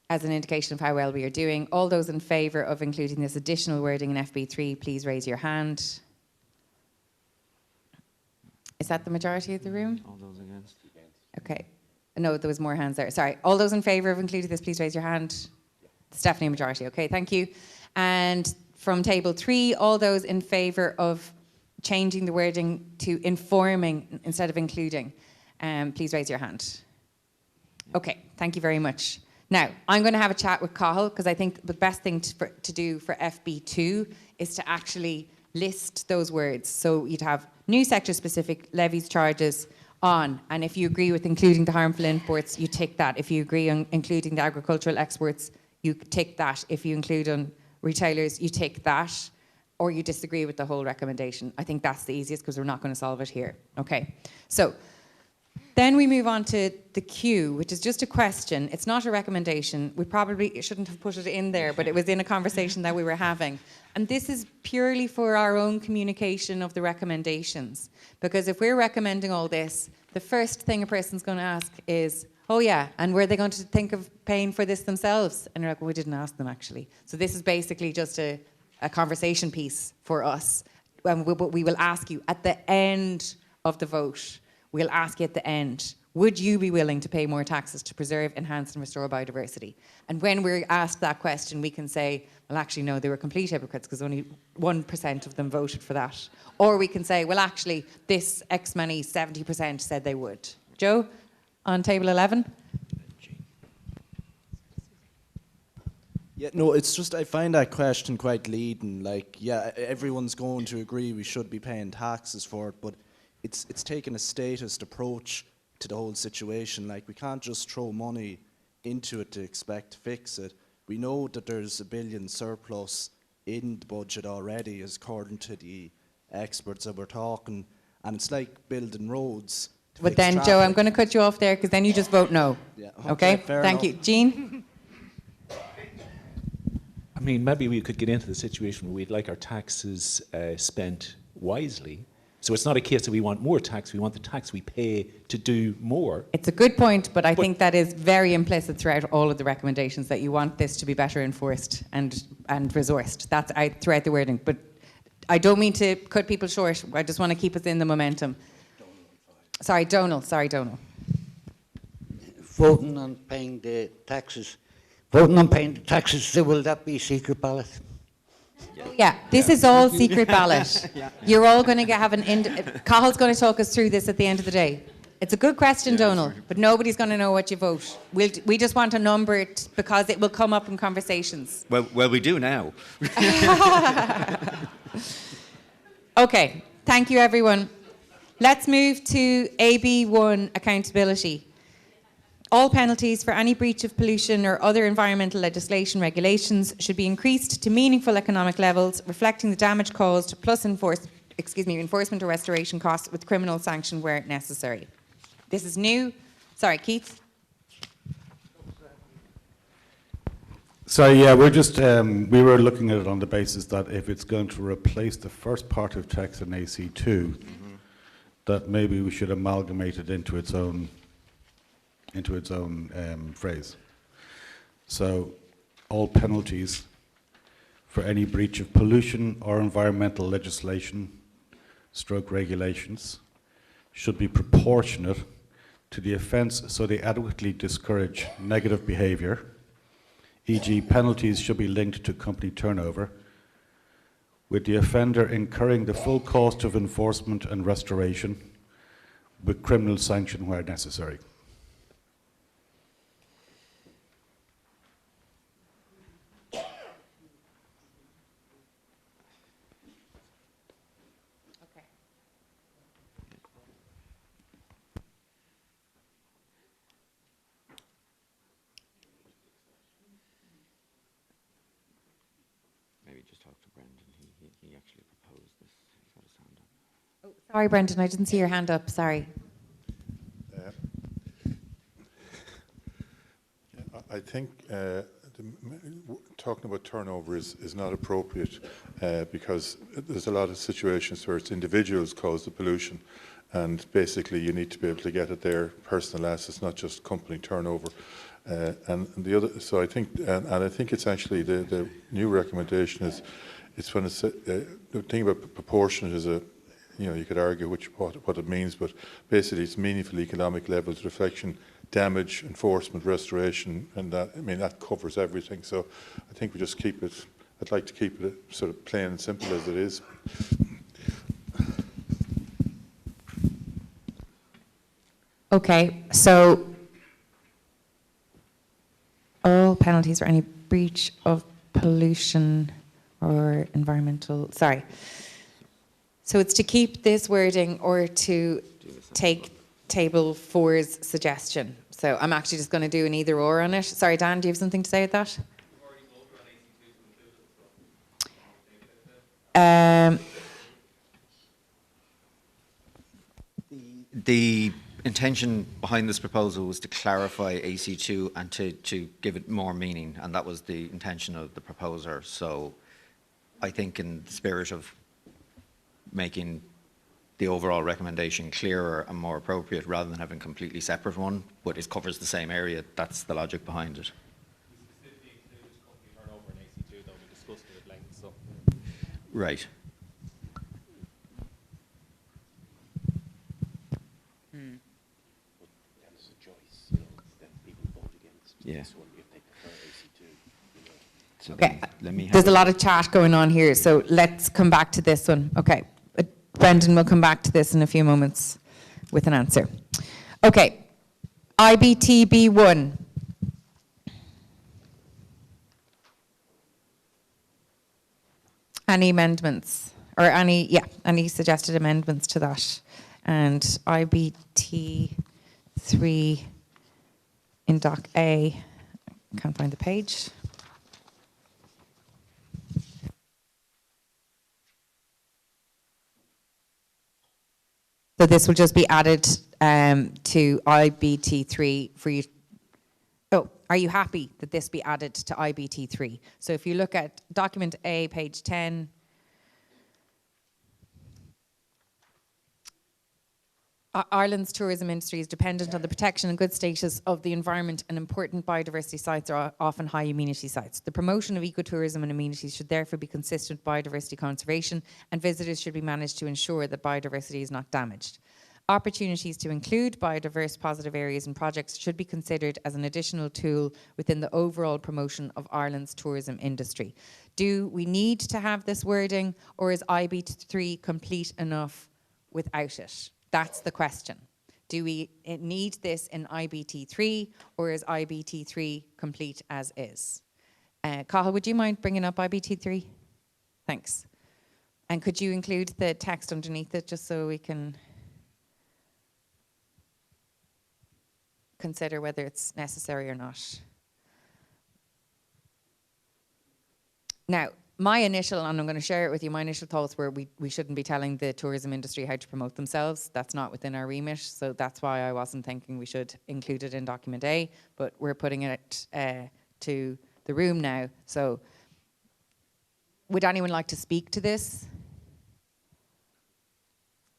as an indication of how well we are doing. All those in favour of including this additional wording in FB3, please raise your hand. Is that the majority of the room? All those against? Okay. No, there was more hands there. Sorry. All those in favour of including this, please raise your hand. It's definitely a majority. Okay, thank you. And from table 3, all those in favour of changing the wording to informing instead of including, please raise your hand. Okay, thank you very much. Now, I'm going to have a chat with Cathal because I think the best thing to do for FB2 is to actually list those words. So you'd have new sector-specific levies, charges on, and if you agree with including the harmful imports, you tick that. If you agree on including the agricultural exports, you tick that. If you include on retailers, you tick that, or you disagree with the whole recommendation. I think that's the easiest because we're not going to solve it here. Okay, so then we move on to the Q, which is just a question. It's not a recommendation. We probably shouldn't have put it in there, but it was in a conversation that we were having. And this is purely for our own communication of the recommendations. Because if we're recommending all this, the first thing a person's going to ask is, oh yeah, and were they going to think of paying for this themselves? And you're like, well, we didn't ask them actually. So this is basically just a conversation piece for us. We will ask you at the end of the vote, we'll ask you at the end, would you be willing to pay more taxes to preserve, enhance and restore biodiversity? And when we're asked that question, we can say, well, actually, no, they were complete hypocrites because only 1% of them voted for that. Or we can say, well, actually, this X many, 70% said they would. Joe, on table 11? Yeah, no, it's just, I find that question quite leading. Like, yeah, everyone's going to agree we should be paying taxes for it, but it's taken a statist approach to the whole situation. Like, we can't just throw money into it to expect to fix it. We know that there's $1 billion surplus in the budget already, as according to the experts that we're talking, and it's like building roads. But then, Joe, I'm going to cut you off there because then you just vote no. Yeah, okay? fair Thank enough. you. Jean? I mean, maybe we could get into the situation where we'd like our taxes spent wisely. So it's not a case that we want more tax, we want the tax we pay to do more. It's a good point, but I think that is very implicit throughout all of the recommendations that you want this to be better enforced and resourced. That's throughout the wording. But I don't mean to cut people short. I just want to keep us in the momentum. Sorry, Donal. Voting on paying the taxes. So will that be secret ballot? Yeah, this is all secret ballot. You're all going to have Cahill's going to talk us through this at the end of the day. It's a good question, Donal, but nobody's going to know what you vote. We just want to number it because it will come up in conversations. Well, we do now. Okay, thank you, everyone. Let's move to AB1, accountability. All penalties for any breach of pollution or other environmental legislation regulations should be increased to meaningful economic levels, reflecting the damage caused, plus enforcement or restoration costs with criminal sanction where necessary. This is new. Sorry, Keith. So yeah, we're just we were looking at it on the basis that if it's going to replace the first part of text in AC2, that maybe we should amalgamate it into its own phrase. So all penalties for any breach of pollution or environmental legislation stroke regulations should be proportionate to the offence, so they adequately discourage negative behaviour, e.g. penalties should be linked to company turnover, with the offender incurring the full cost of enforcement and restoration, with criminal sanction where necessary. Maybe just talk to Brendan. He actually proposed this. He's got his hand up. Oh, sorry, Brendan, I didn't see your hand up. Sorry. I think talking about turnover is not appropriate because there's a lot of situations where it's individuals cause the pollution, and basically you need to be able to get at their personal assets, not just company turnover. And the other, so I think, and I think it's actually the new recommendation is, it's when it's the thing about proportionate is a, you know, you could argue what it means, but basically it's meaningful economic levels, reflection, damage, enforcement, restoration, and that, I mean, that covers everything. So I think we just keep it, I'd like to keep it sort of plain and simple as it is. Okay, so all penalties for any breach of pollution or environmental, sorry. So it's to keep this wording or to take Table 4's suggestion. So I'm actually just going to do an either or on it. Sorry, Dan, do you have something to say with that? The intention behind this proposal was to clarify AC2 and to give it more meaning, and that was the intention of the proposer. So I think in the spirit of making the overall recommendation clearer and more appropriate rather than having a completely separate one, but it covers the same area, that's the logic behind it. Right. Yeah. So Okay, let me there's a lot of chat going on here, so let's come back to this one. Okay, Brendan will come back to this in a few moments with an answer. Okay, IBTB1. Any amendments? Or any suggested amendments to that? And IBT3 in Doc A, can't find the page. So this will just be added to IBT3 for you. Oh, are you happy that this be added to IBT3? So if you look at document A, page 10, Ireland's tourism industry is dependent on the protection and good status of the environment, and important biodiversity sites are often high amenity sites. The promotion of ecotourism and amenities should therefore be consistent with biodiversity conservation, and visitors should be managed to ensure that biodiversity is not damaged. Opportunities to include biodiverse positive areas and projects should be considered as an additional tool within the overall promotion of Ireland's tourism industry. Do we need to have this wording, or is IB3 complete enough without it? That's the question. Do we need this in IBT3, or is IBT3 complete as is? Cathal, would you mind bringing up IBT3? Thanks. And could you include the text underneath it just so we can consider whether it's necessary or not? Now, my initial, and I'm going to share it with you, my initial thoughts were we shouldn't be telling the tourism industry how to promote themselves. That's not within our remit, so that's why I wasn't thinking we should include it in document A, but we're putting it to the room now. So would anyone like to speak to this?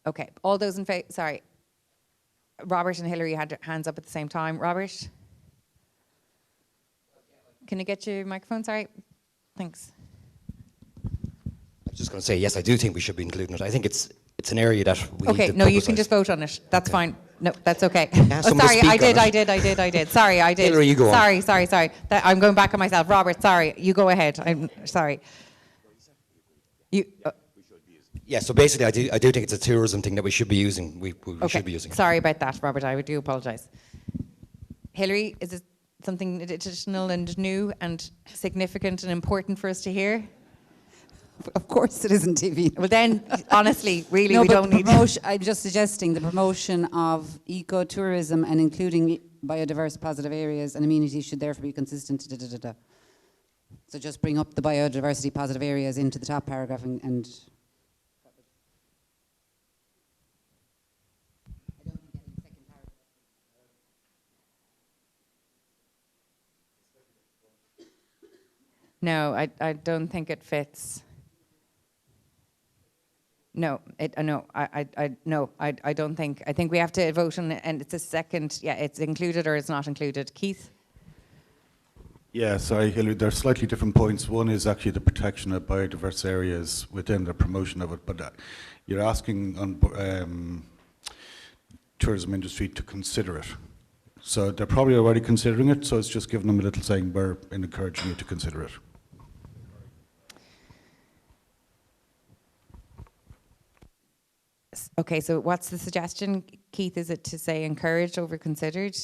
Okay, all those in favor, sorry. Robert and Hilary had their hands up at the same time. Robert? Can you get your microphone? Sorry. Thanks. I was just going to say, yes, I do think we should be including it. I think it's an area that we Okay, need to no, you can publicise. just vote on it. That's fine. No, that's okay. Yeah, Oh, someone sorry, speak I on did. it. Sorry, I did. Hillary, you go on. Sorry. I'm going back on myself. Robert, sorry. You go ahead. I'm sorry. You. Yeah, so basically, I do think it's a tourism thing that we should be using. We Okay. should be using it. Sorry about that, Robert. I do apologise. Hillary, is it something additional and new and significant and important for us to hear? Of course it isn't TV. Well then, honestly, really, No, we but don't need... I'm just suggesting the promotion of ecotourism and including biodiverse positive areas and amenities should therefore be consistent. So just bring up the biodiversity positive areas into the top paragraph and No, I don't think it fits. No, I don't think. I think we have to vote on it, and it's a second. Yeah, it's included or it's not included. Keith? Yeah, sorry, Hillary, there are slightly different points. One is actually the protection of biodiverse areas within the promotion of it, but you're asking on tourism industry to consider it. So they're probably already considering it, so it's just giving them a little saying we're encouraging you to consider it. Okay, so what's the suggestion, Keith? Is it to say encouraged over considered?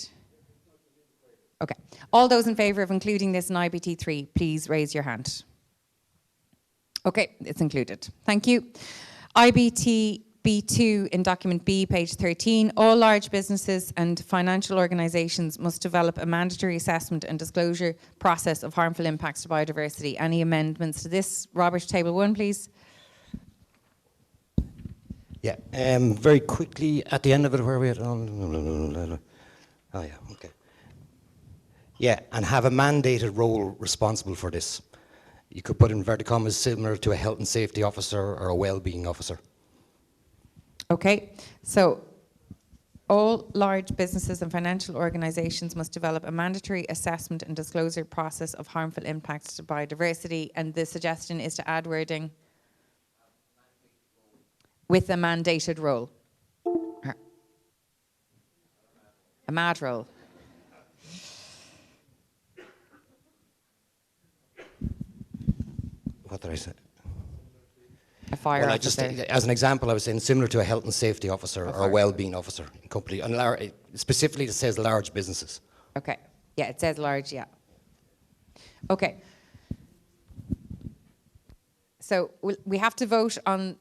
Okay. All those in favour of including this in IBT3, please raise your hand. Okay, it's included. Thank you. IBT B2 in document B, page 13, all large businesses and financial organisations must develop a mandatory assessment and disclosure process of harmful impacts to biodiversity. Any amendments to this? Robert, table 1, please. Yeah, very quickly at the end of it, where are we at? Oh, yeah, okay. Yeah, and have a mandated role responsible for this. You could put in inverted commas similar to a health and safety officer or a well-being officer. Okay, so all large businesses and financial organisations must develop a mandatory assessment and disclosure process of harmful impacts to biodiversity, and the suggestion is to add wording with a mandated role. A mad role. What did I say? A fire well, officer. As an example, I was saying similar to a health and safety officer or a well-being officer in company. And specifically, it says large businesses. Okay. Yeah, it says large, yeah. Okay. So we have to vote on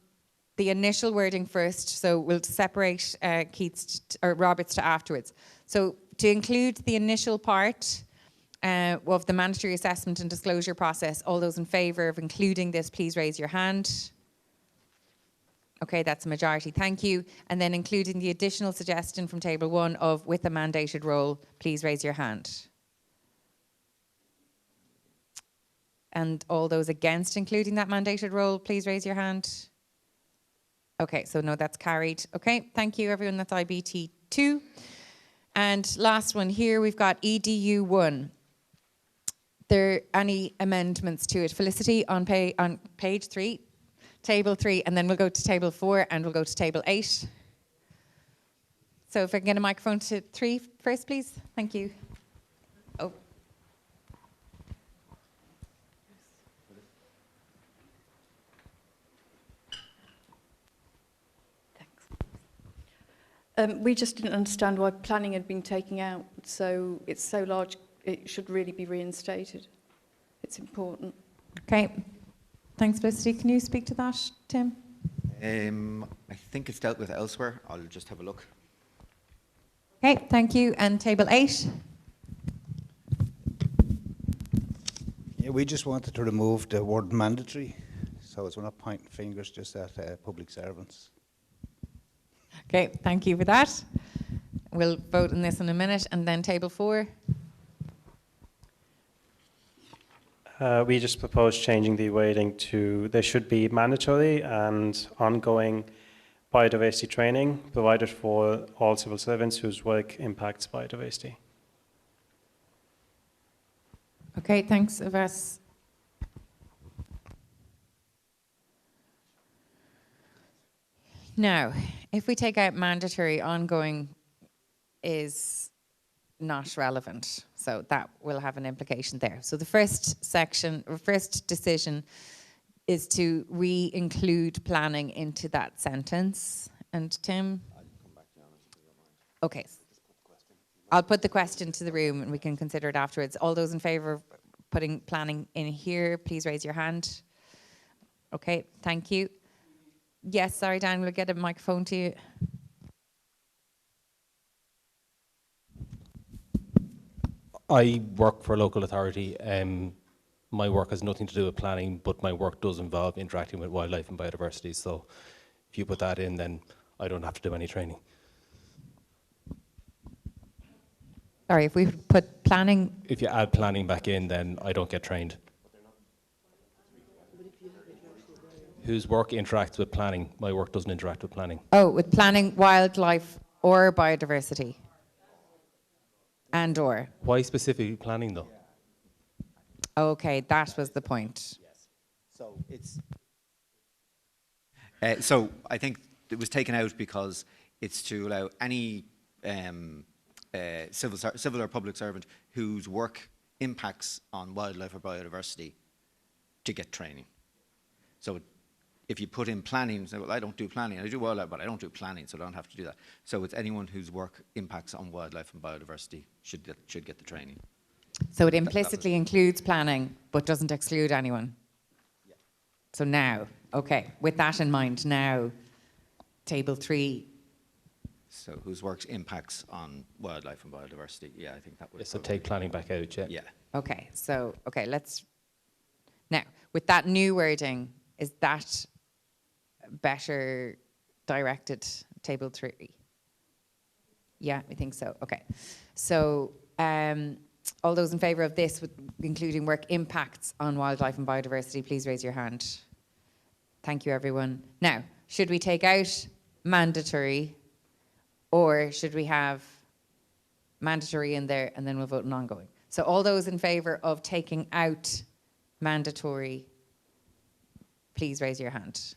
the initial wording first, so we'll separate Keith's or Robert's to afterwards. So to include the initial part of the mandatory assessment and disclosure process, all those in favour of including this, please raise your hand. Okay, that's a majority, thank you. And then including the additional suggestion from table 1 of with a mandated role, please raise your hand. And all those against including that mandated role, please raise your hand. Okay, so no, that's carried. Okay, thank you everyone, that's IBT 2. And last one here, we've got EDU 1. There any amendments to it? Felicity on page 3, table 3, and then we'll go to table 4 and we'll go to table 8. So if I can get a microphone to 3 first, please. Thank you. Oh. We just didn't understand why planning had been taken out, so it's so large, it should really be reinstated. It's important. Okay. Thanks, Felicity. Can you speak to that, Tim? I think it's dealt with elsewhere. I'll just have a look. Okay, thank you. And table 8? Yeah, we just wanted to remove the word mandatory, so we're not pointing fingers just at public servants. Okay, thank you for that. We'll vote on this in a minute. And then table 4? We just proposed changing the wording to there should be mandatory and ongoing biodiversity training provided for all civil servants whose work impacts biodiversity. Okay, thanks, Avas. Now, if we take out mandatory, ongoing is not relevant. So that will have an implication there. So the first section, or first decision, is to re-include planning into that sentence. And Tim? Okay. I'll put the question to the room and we can consider it afterwards. All those in favour of putting planning in here, please raise your hand. Okay, thank you. Yes, sorry, Dan, we'll get a microphone to you. I work for a local authority. My work has nothing to do with planning, but my work does involve interacting with wildlife and biodiversity. So if you put that in, then I don't have to do any training. Sorry, if we put planning... If you add planning back in, then I don't get trained. Whose work interacts with planning? My work doesn't interact with planning. Oh, with planning, wildlife or biodiversity? And or? Why specifically planning though? Okay, that was the point. Yes. So it's... so I think it was taken out because it's to allow any civil or public servant whose work impacts on wildlife or biodiversity to get training. So if you put in planning, say, well, I don't do planning, I do wildlife, but I don't do planning, so I don't have to do that. So it's anyone whose work impacts on wildlife and biodiversity should get the training. So it implicitly includes planning, but doesn't exclude anyone? Yeah. So now, okay, with that in mind, now, table 3. So whose work impacts on wildlife and biodiversity? Yeah, I think that was... So take planning back out, yeah? Yeah. Okay, so, okay, let's... Now, with that new wording, is that better directed, table 3? Yeah, I think so, okay. So, all those in favour of this, including work impacts on wildlife and biodiversity, please raise your hand. Thank you, everyone. Now, should we take out mandatory, or should we have mandatory in there and then we'll vote on ongoing? So all those in favour of taking out mandatory, please raise your hand.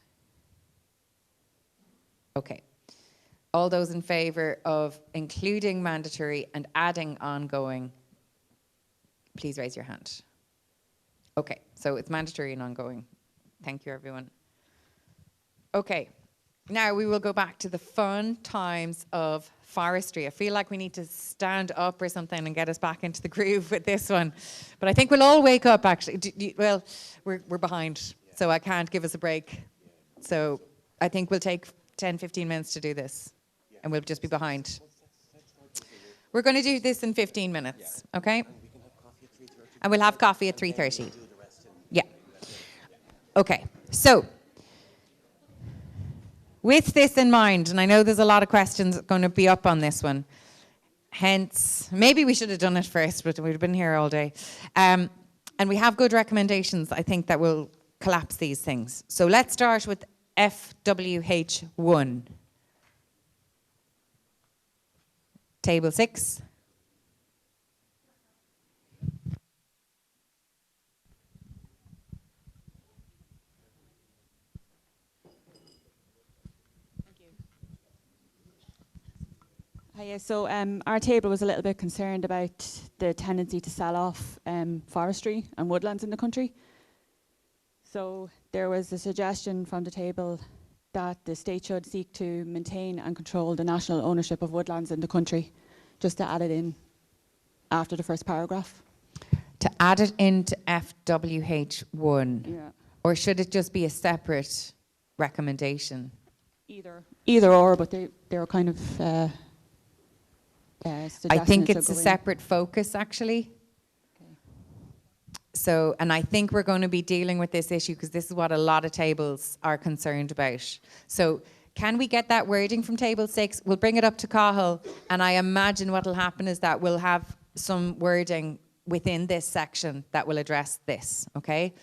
Okay. All those in favour of including mandatory and adding ongoing, please raise your hand. Okay, so it's mandatory and ongoing. Thank you, everyone. Okay, now we will go back to the fun times of forestry. I feel like we need to stand up or something and get us back into the groove with this one. But I think we'll all wake up, actually. Well, we're behind, so I can't give us a break. So I think we'll take 10, 15 minutes to do this, and we'll just be behind. We're going to do this in 15 minutes, okay? And we'll have coffee at 3:30. Yeah. Okay, so with this in mind, and I know there's a lot of questions going to be up on this one, hence, maybe we should have done it first, but we'd have been here all day. And we have good recommendations, I think, that will collapse these things. So let's start with FWH1. Table 6. Hiya. So our table was a little bit concerned about the tendency to sell off forestry and woodlands in the country. So there was a suggestion from the table that the state should seek to maintain and control the national ownership of woodlands in the country, just to add it in after the first paragraph. To add it into FWH1? Yeah. Or should it just be a separate recommendation? Either or, but they're kind of... I think it's a separate focus, actually. Okay. So, and I think we're going to be dealing with this issue because this is what a lot of tables are concerned about. So, can we get that wording from table 6? We'll bring it up to Cahill, and I imagine what will happen is that we'll have some wording within this section that will address this, okay?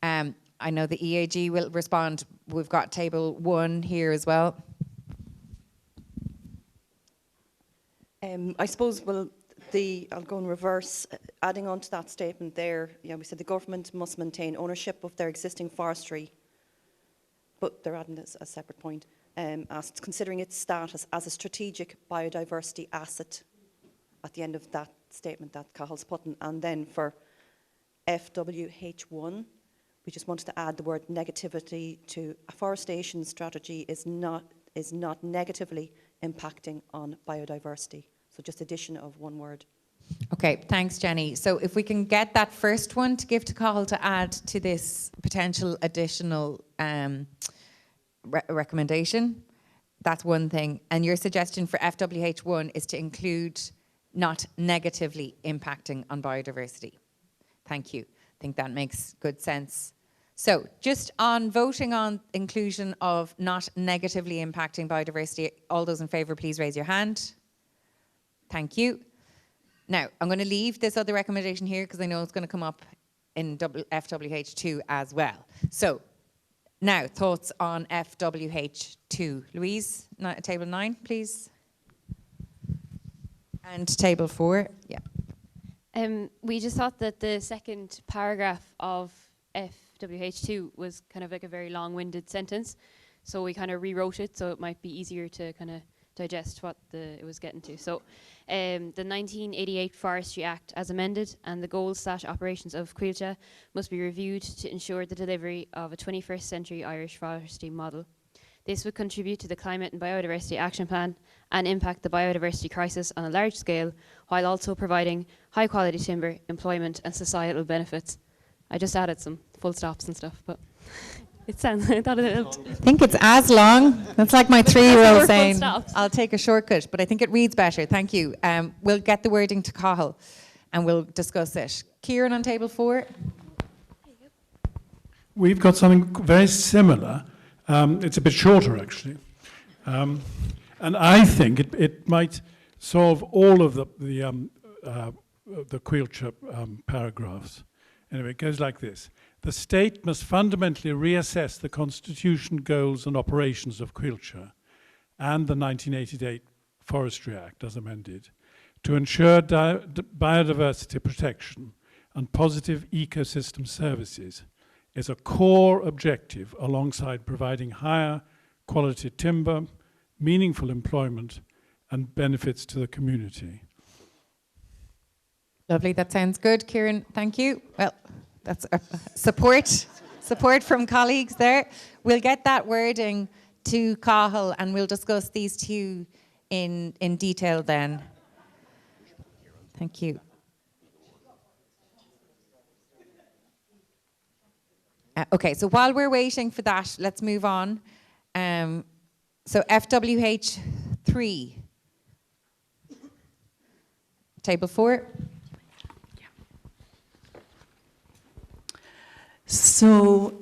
I know the EAG will respond. We've got table 1 here as well. I suppose, well, I'll go in reverse, adding on to that statement there, we said the government must maintain ownership of their existing forestry, but they're adding this a separate point, as considering its status as a strategic biodiversity asset at the end of that statement that Cahill's putting. And then for FWH1, we just wanted to add the word negativity to afforestation strategy is not negatively impacting on biodiversity. So just addition of one word. Okay, thanks, Jenny. So if we can get that first one to give to Cahill to add to this potential additional recommendation, that's one thing. And your suggestion for FWH1 is to include not negatively impacting on biodiversity. Thank you. I think that makes good sense. So just on voting on inclusion of not negatively impacting biodiversity, all those in favour, please raise your hand. Thank you. Now, I'm going to leave this other recommendation here because I know it's going to come up in FWH2 as well. So now, thoughts on FWH2. Louise, table 9, please. And table 4, yeah. We just thought that the second paragraph of FWH2 was kind of like a very long-winded sentence, so we kind of rewrote it so it might be easier to kind of digest what it was getting to. So the 1988 Forestry Act as amended and the goals/operations of Cuilcha must be reviewed to ensure the delivery of a 21st century Irish forestry model. This would contribute to the Climate and Biodiversity Action Plan and impact the biodiversity crisis on a large scale, while also providing high quality timber, employment and societal benefits. I just added some full stops and stuff, but it sounds, I thought it helped. I think it's as long. That's like my 3-year-old saying, I'll take a shortcut, but I think it reads better. Thank you. We'll get the wording to Cahill and we'll discuss it. Kieran on table 4. We've got something very similar. It's a bit shorter, actually. And I think it might solve all of the Cuilcha paragraphs. Anyway, it goes like this. The state must fundamentally reassess the constitution, goals and operations of Cuilcha and the 1988 Forestry Act as amended to ensure biodiversity protection and positive ecosystem services is a core objective alongside providing higher quality timber, meaningful employment and benefits to the community. Lovely, that sounds good. Kieran, thank you. Well, that's support from colleagues there. We'll get that wording to Cahill and we'll discuss these two in detail then. Thank you. Okay, so while we're waiting for that, let's move on. So FWH3. Table 4. So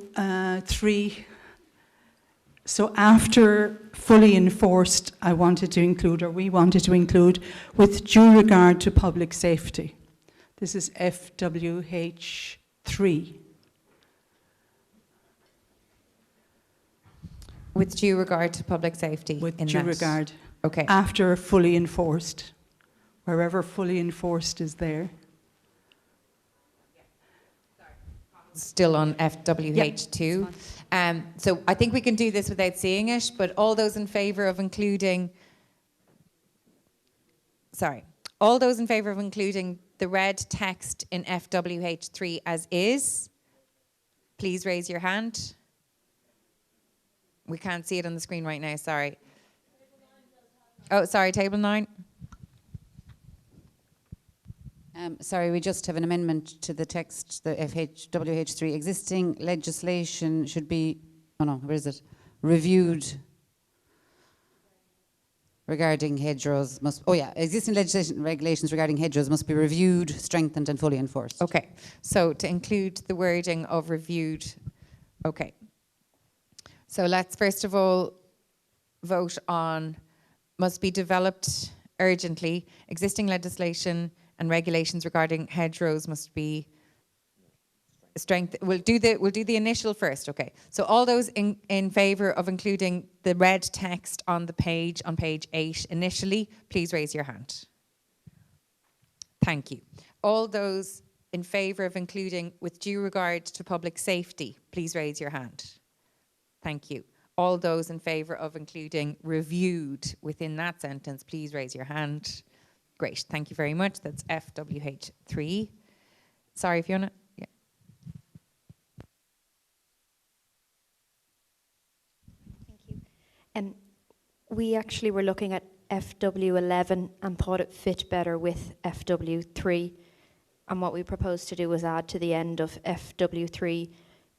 3. So after fully enforced, we wanted to include with due regard to public safety. This is FWH3. With due regard to public safety. With due regard. Okay. After fully enforced, wherever fully enforced is there. Still on FWH2. Yep, so I think we can do this without seeing it, but all those in favour of including, all those in favour of including the red text in FWH3 as is, please raise your hand. We can't see it on the screen right now, sorry. Oh, sorry, table 9. Sorry, we just have an amendment to the text, the FWH3. Existing legislation should be, where is it? Reviewed regarding hedgerows existing legislation regulations regarding hedgerows must be reviewed, strengthened and fully enforced. Okay, so to include the wording of reviewed, okay. So let's first of all vote on must be developed urgently. Existing legislation and regulations regarding hedgerows must be strengthened. We'll do the initial first, okay. So all those in favour of including the red text on the page, on page 8 initially, please raise your hand. Thank you. All those in favour of including with due regard to public safety, please raise your hand. Thank you. All those in favour of including reviewed within that sentence, please raise your hand. Great, thank you very much. That's FWH3. Sorry, Fiona. Yeah. We actually were looking at FW11 and thought it fit better with FW3. And what we proposed to do was add to the end of FW3,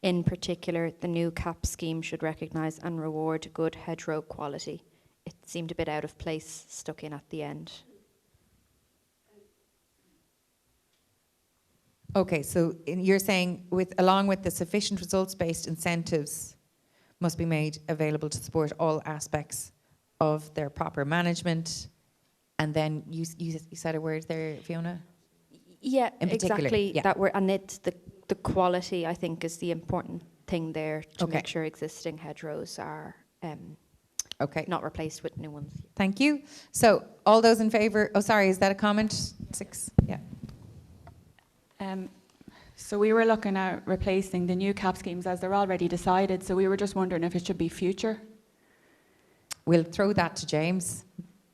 in particular, the new CAP scheme should recognise and reward good hedgerow quality. It seemed a bit out of place, stuck in at the end. Okay, so you're saying along with the sufficient results-based incentives must be made available to support all aspects of their proper management. And then you said a word there, Fiona? Yeah, in particular, exactly. yeah. And it's the quality, I think, is the important thing there to make sure existing hedgerows are not replaced with new ones. Thank you. So all those in favour, oh sorry, is that a comment? 6, yeah. So we were looking at replacing the new CAP schemes as they're already decided, so we were just wondering if it should be future. We'll throw that to James.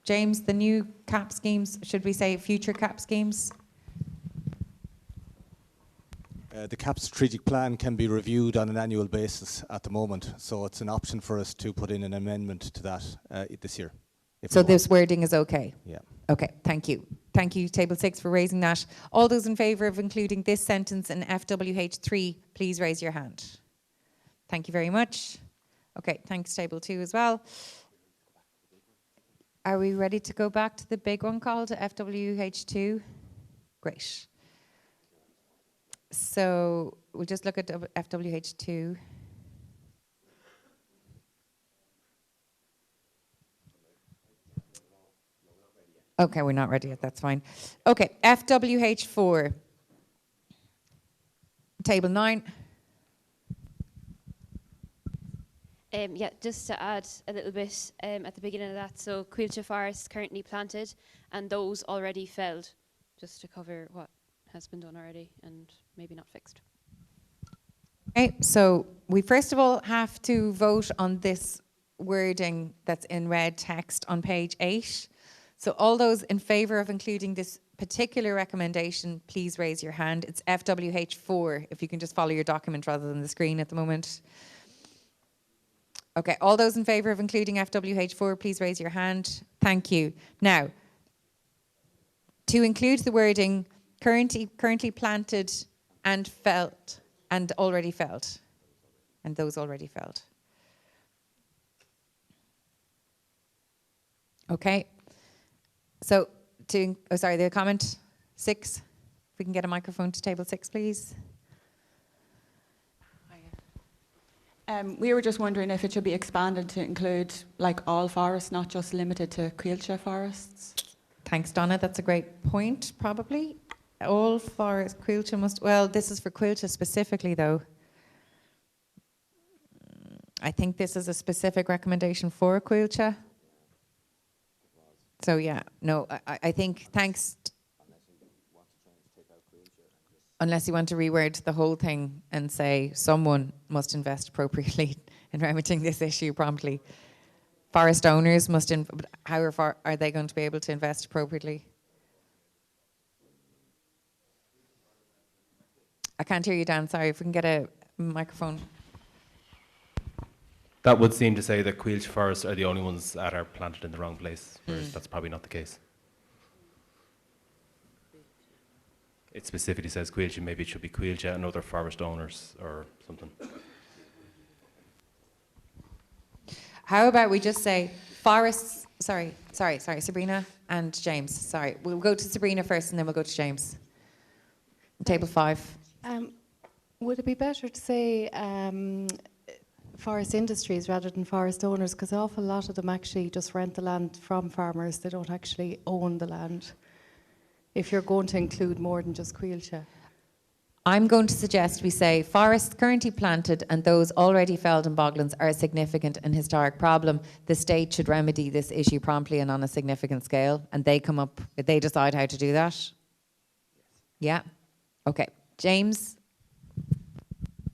James, the new CAP schemes, should we say future CAP schemes? The CAP strategic plan can be reviewed on an annual basis at the moment, so it's an option for us to put in an amendment to that this year. So this wording is okay? Yeah. Okay, thank you. Thank you, Table 6, for raising that. All those in favour of including this sentence in FWH3, please raise your hand. Thank you very much. Okay, thanks, Table 2 as well. Are we ready to go back to the big one called FWH2? Great. So we'll just look at FWH2. Okay, we're not ready yet, that's fine. Okay, FWH4. Table 9. Yeah, just to add a little bit at the beginning of that. So Quilcha forests currently planted and those already felled, just to cover what has been done already and maybe not fixed. Okay, so we first of all have to vote on this wording that's in red text on page 8. So all those in favour of including this particular recommendation, please raise your hand. It's FWH4, if you can just follow your document rather than the screen at the moment. Okay, all those in favour of including FWH4, please raise your hand. Thank you. Now, to include the wording currently planted and felled, and already felled, and those already felled. Okay. So, the comment 6. If we can get a microphone to table 6, please. We were just wondering if it should be expanded to include like all forests, not just limited to Quilcha forests. Thanks, Donna. That's a great point, probably. All forests, Quilcha must... Well, this is for Quilcha specifically, though. I think this is a specific recommendation for Quilcha. So, yeah, no, I think thanks... Unless you want to reword the whole thing and say someone must invest appropriately in remedying this issue promptly. Forest owners must... How far are they going to be able to invest appropriately? I can't hear you, Dan. Sorry, if we can get a microphone. That would seem to say that Quilcha forests are the only ones that are planted in the wrong place, whereas that's probably not the case. It specifically says Quilcha, maybe it should be Quilcha and other forest owners or something. How about we just say forests... Sorry, Sabrina and James. Sorry, we'll go to Sabrina first and then we'll go to James. Table 5. Would it be better to say forest industries rather than forest owners? Because an awful lot of them actually just rent the land from farmers. They don't actually own the land. If you're going to include more than just Quilcha. I'm going to suggest we say forests currently planted and those already felled in boglands are a significant and historic problem. The state should remedy this issue promptly and on a significant scale, and they decide how to do that. Yeah. Okay. James?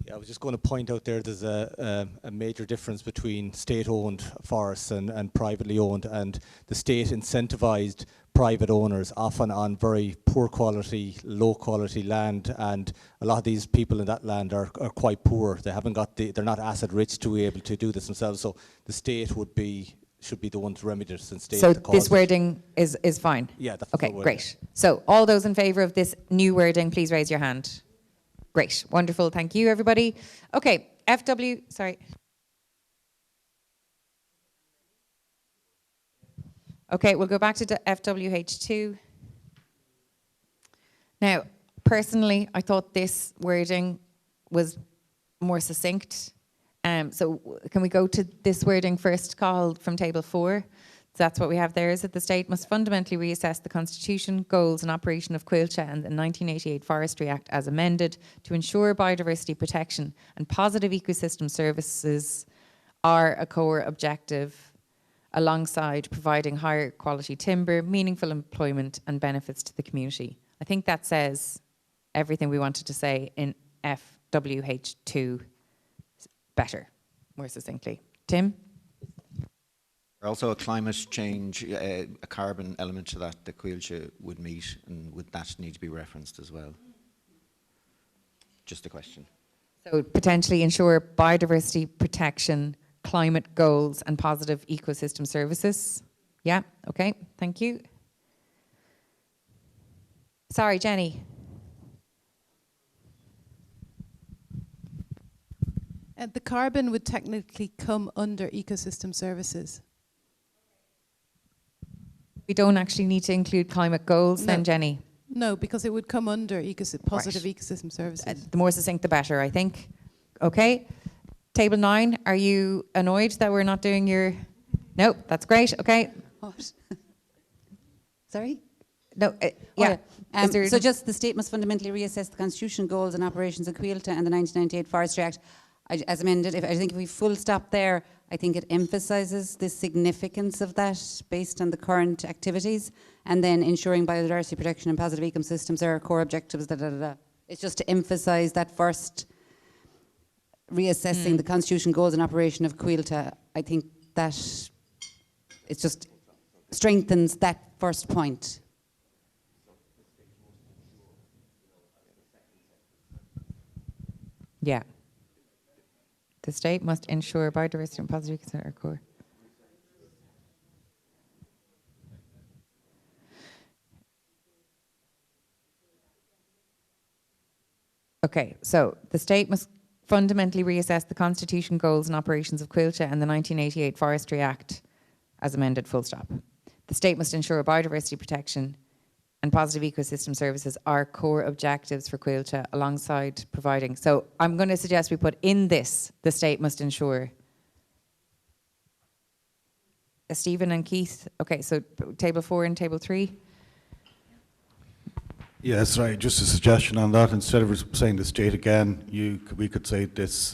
Yeah, I was just going to point out there's a major difference between state-owned forests and privately owned, and the state incentivized private owners often on very poor quality, low quality land, and a lot of these people in that land are quite poor. They haven't got they're not asset rich to be able to do this themselves, so the state should be the one to remedy this and state So the this cause. wording is fine? Yeah, that's okay, the wording. great. So all those in favour of this new wording, please raise your hand. Great, wonderful, thank you everybody. Okay, sorry. Okay, we'll go back to FWH2. Now, personally, I thought this wording was more succinct. So can we go to this wording first, called from table 4? So that's what we have there, is that the state must fundamentally reassess the constitution, goals and operation of Cuilcha and the 1988 Forestry Act as amended to ensure biodiversity protection and positive ecosystem services are a core objective alongside providing higher quality timber, meaningful employment and benefits to the community. I think that says everything we wanted to say in FWH2 better, more succinctly. Tim? Also a climate change, a carbon element to that Cuilcha would meet, and would that need to be referenced as well? Just a question. So potentially ensure biodiversity protection, climate goals and positive ecosystem services. Yeah, okay, thank you. Sorry, Jenny. The carbon would technically come under ecosystem services. We don't actually need to include climate goals then, Jenny? No, because it would come under positive ecosystem services. The more succinct, the better, I think. Okay. Table 9, are you annoyed that we're not doing your... No, that's great, okay. What? Sorry? No, yeah. So just the state must fundamentally reassess the constitution, goals and operations of Cuilcha and the 1998 Forestry Act as amended. I think if we full stop there, I think it emphasises the significance of that based on the current activities, and then ensuring biodiversity protection and positive ecosystems are our core objectives. It's just to emphasise that first, reassessing the constitution, goals and operation of Cuilcha. I think that it just strengthens that first point. Yeah. The state must ensure biodiversity and positive ecosystem are core. Okay, so the state must fundamentally reassess the constitution, goals and operations of Cuilcha and the 1988 Forestry Act as amended, full stop. The state must ensure biodiversity protection and positive ecosystem services are core objectives for Cuilcha alongside providing. So I'm going to suggest we put in this, the state must ensure. Stephen and Keith, okay, so table 4 and table 3. Yes, right. Just a suggestion on that. Instead of saying the state again, we could say this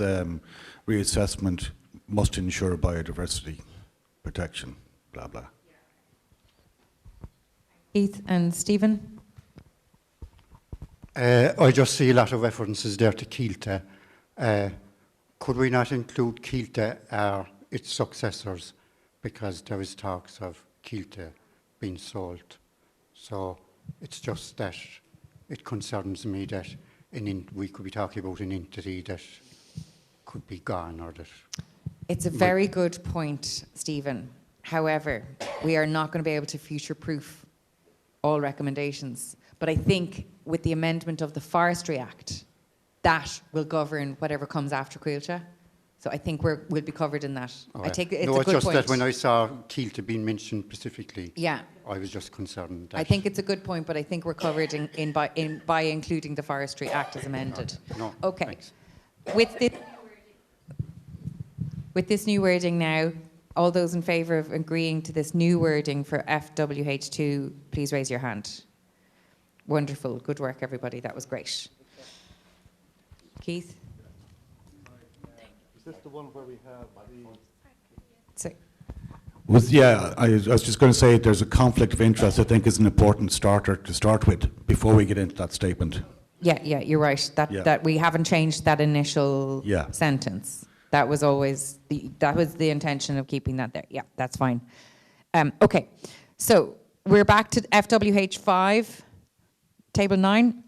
reassessment must ensure biodiversity protection, blah, blah. Keith and Stephen? I just see a lot of references there to Cuilcha. Could we not include Cuilcha or its successors, because there is talks of Cuilcha being sold? So it's just that it concerns me that we could be talking about an entity that could be gone, or that... It's a very good point, Stephen. However, we are not going to be able to future-proof all recommendations. But I think with the amendment of the Forestry Act, that will govern whatever comes after Cuilcha. So I think we'll be covered in that. Oh, I take it's no, a it's good just point. that when I saw Cuilcha being mentioned specifically, yeah, I was just concerned. That I think it's a good point, but I think we're covered by including the Forestry Act as amended. No, okay. thanks. With this new wording now, all those in favour of agreeing to this new wording for FWH2, please raise your hand. Wonderful. Good work, everybody. That was great. Keith? Is this the one where we have the... So, I was just going to say there's a conflict of interest. I think is an important starter to start with before we get into that statement. Yeah, you're right. That we haven't changed that initial sentence. That was always the intention of keeping that there. Yeah, that's fine. Okay, so we're back to FWH 5, table 9.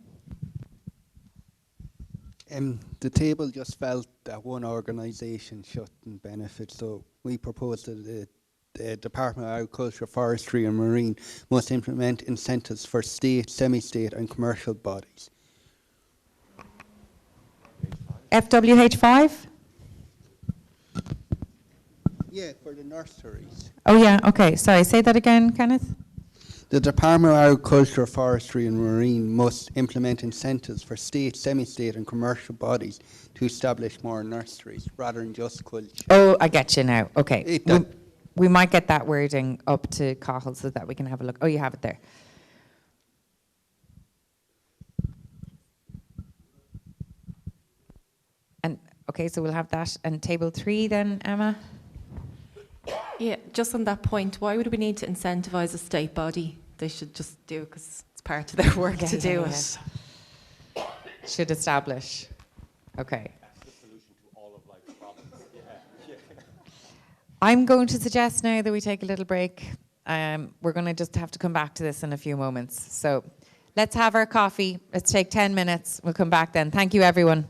The table just felt that one organisation shouldn't benefit, so we proposed that the Department of Agriculture, Forestry and Marine must implement incentives for state, semi-state and commercial bodies. FWH 5? Yeah, for the nurseries. Oh yeah, okay. Sorry, say that again, Kenneth. The Department of Agriculture, Forestry and Marine must implement incentives for state, semi-state and commercial bodies to establish more nurseries rather than just culture. Oh, I get you now. Okay. We might get that wording up to Cathal so that we can have a look. Oh, you have it there. And okay, so we'll have that. And table 3 then, Emma? Yeah, just on that point, why would we need to incentivise a state body? They should just do it because it's part of their work to do it. Should establish. Okay. That's the solution to all of life's problems. I'm going to suggest now that we take a little break. We're going to just have to come back to this in a few moments. So let's have our coffee. Let's take 10 minutes. We'll come back then. Thank you, everyone.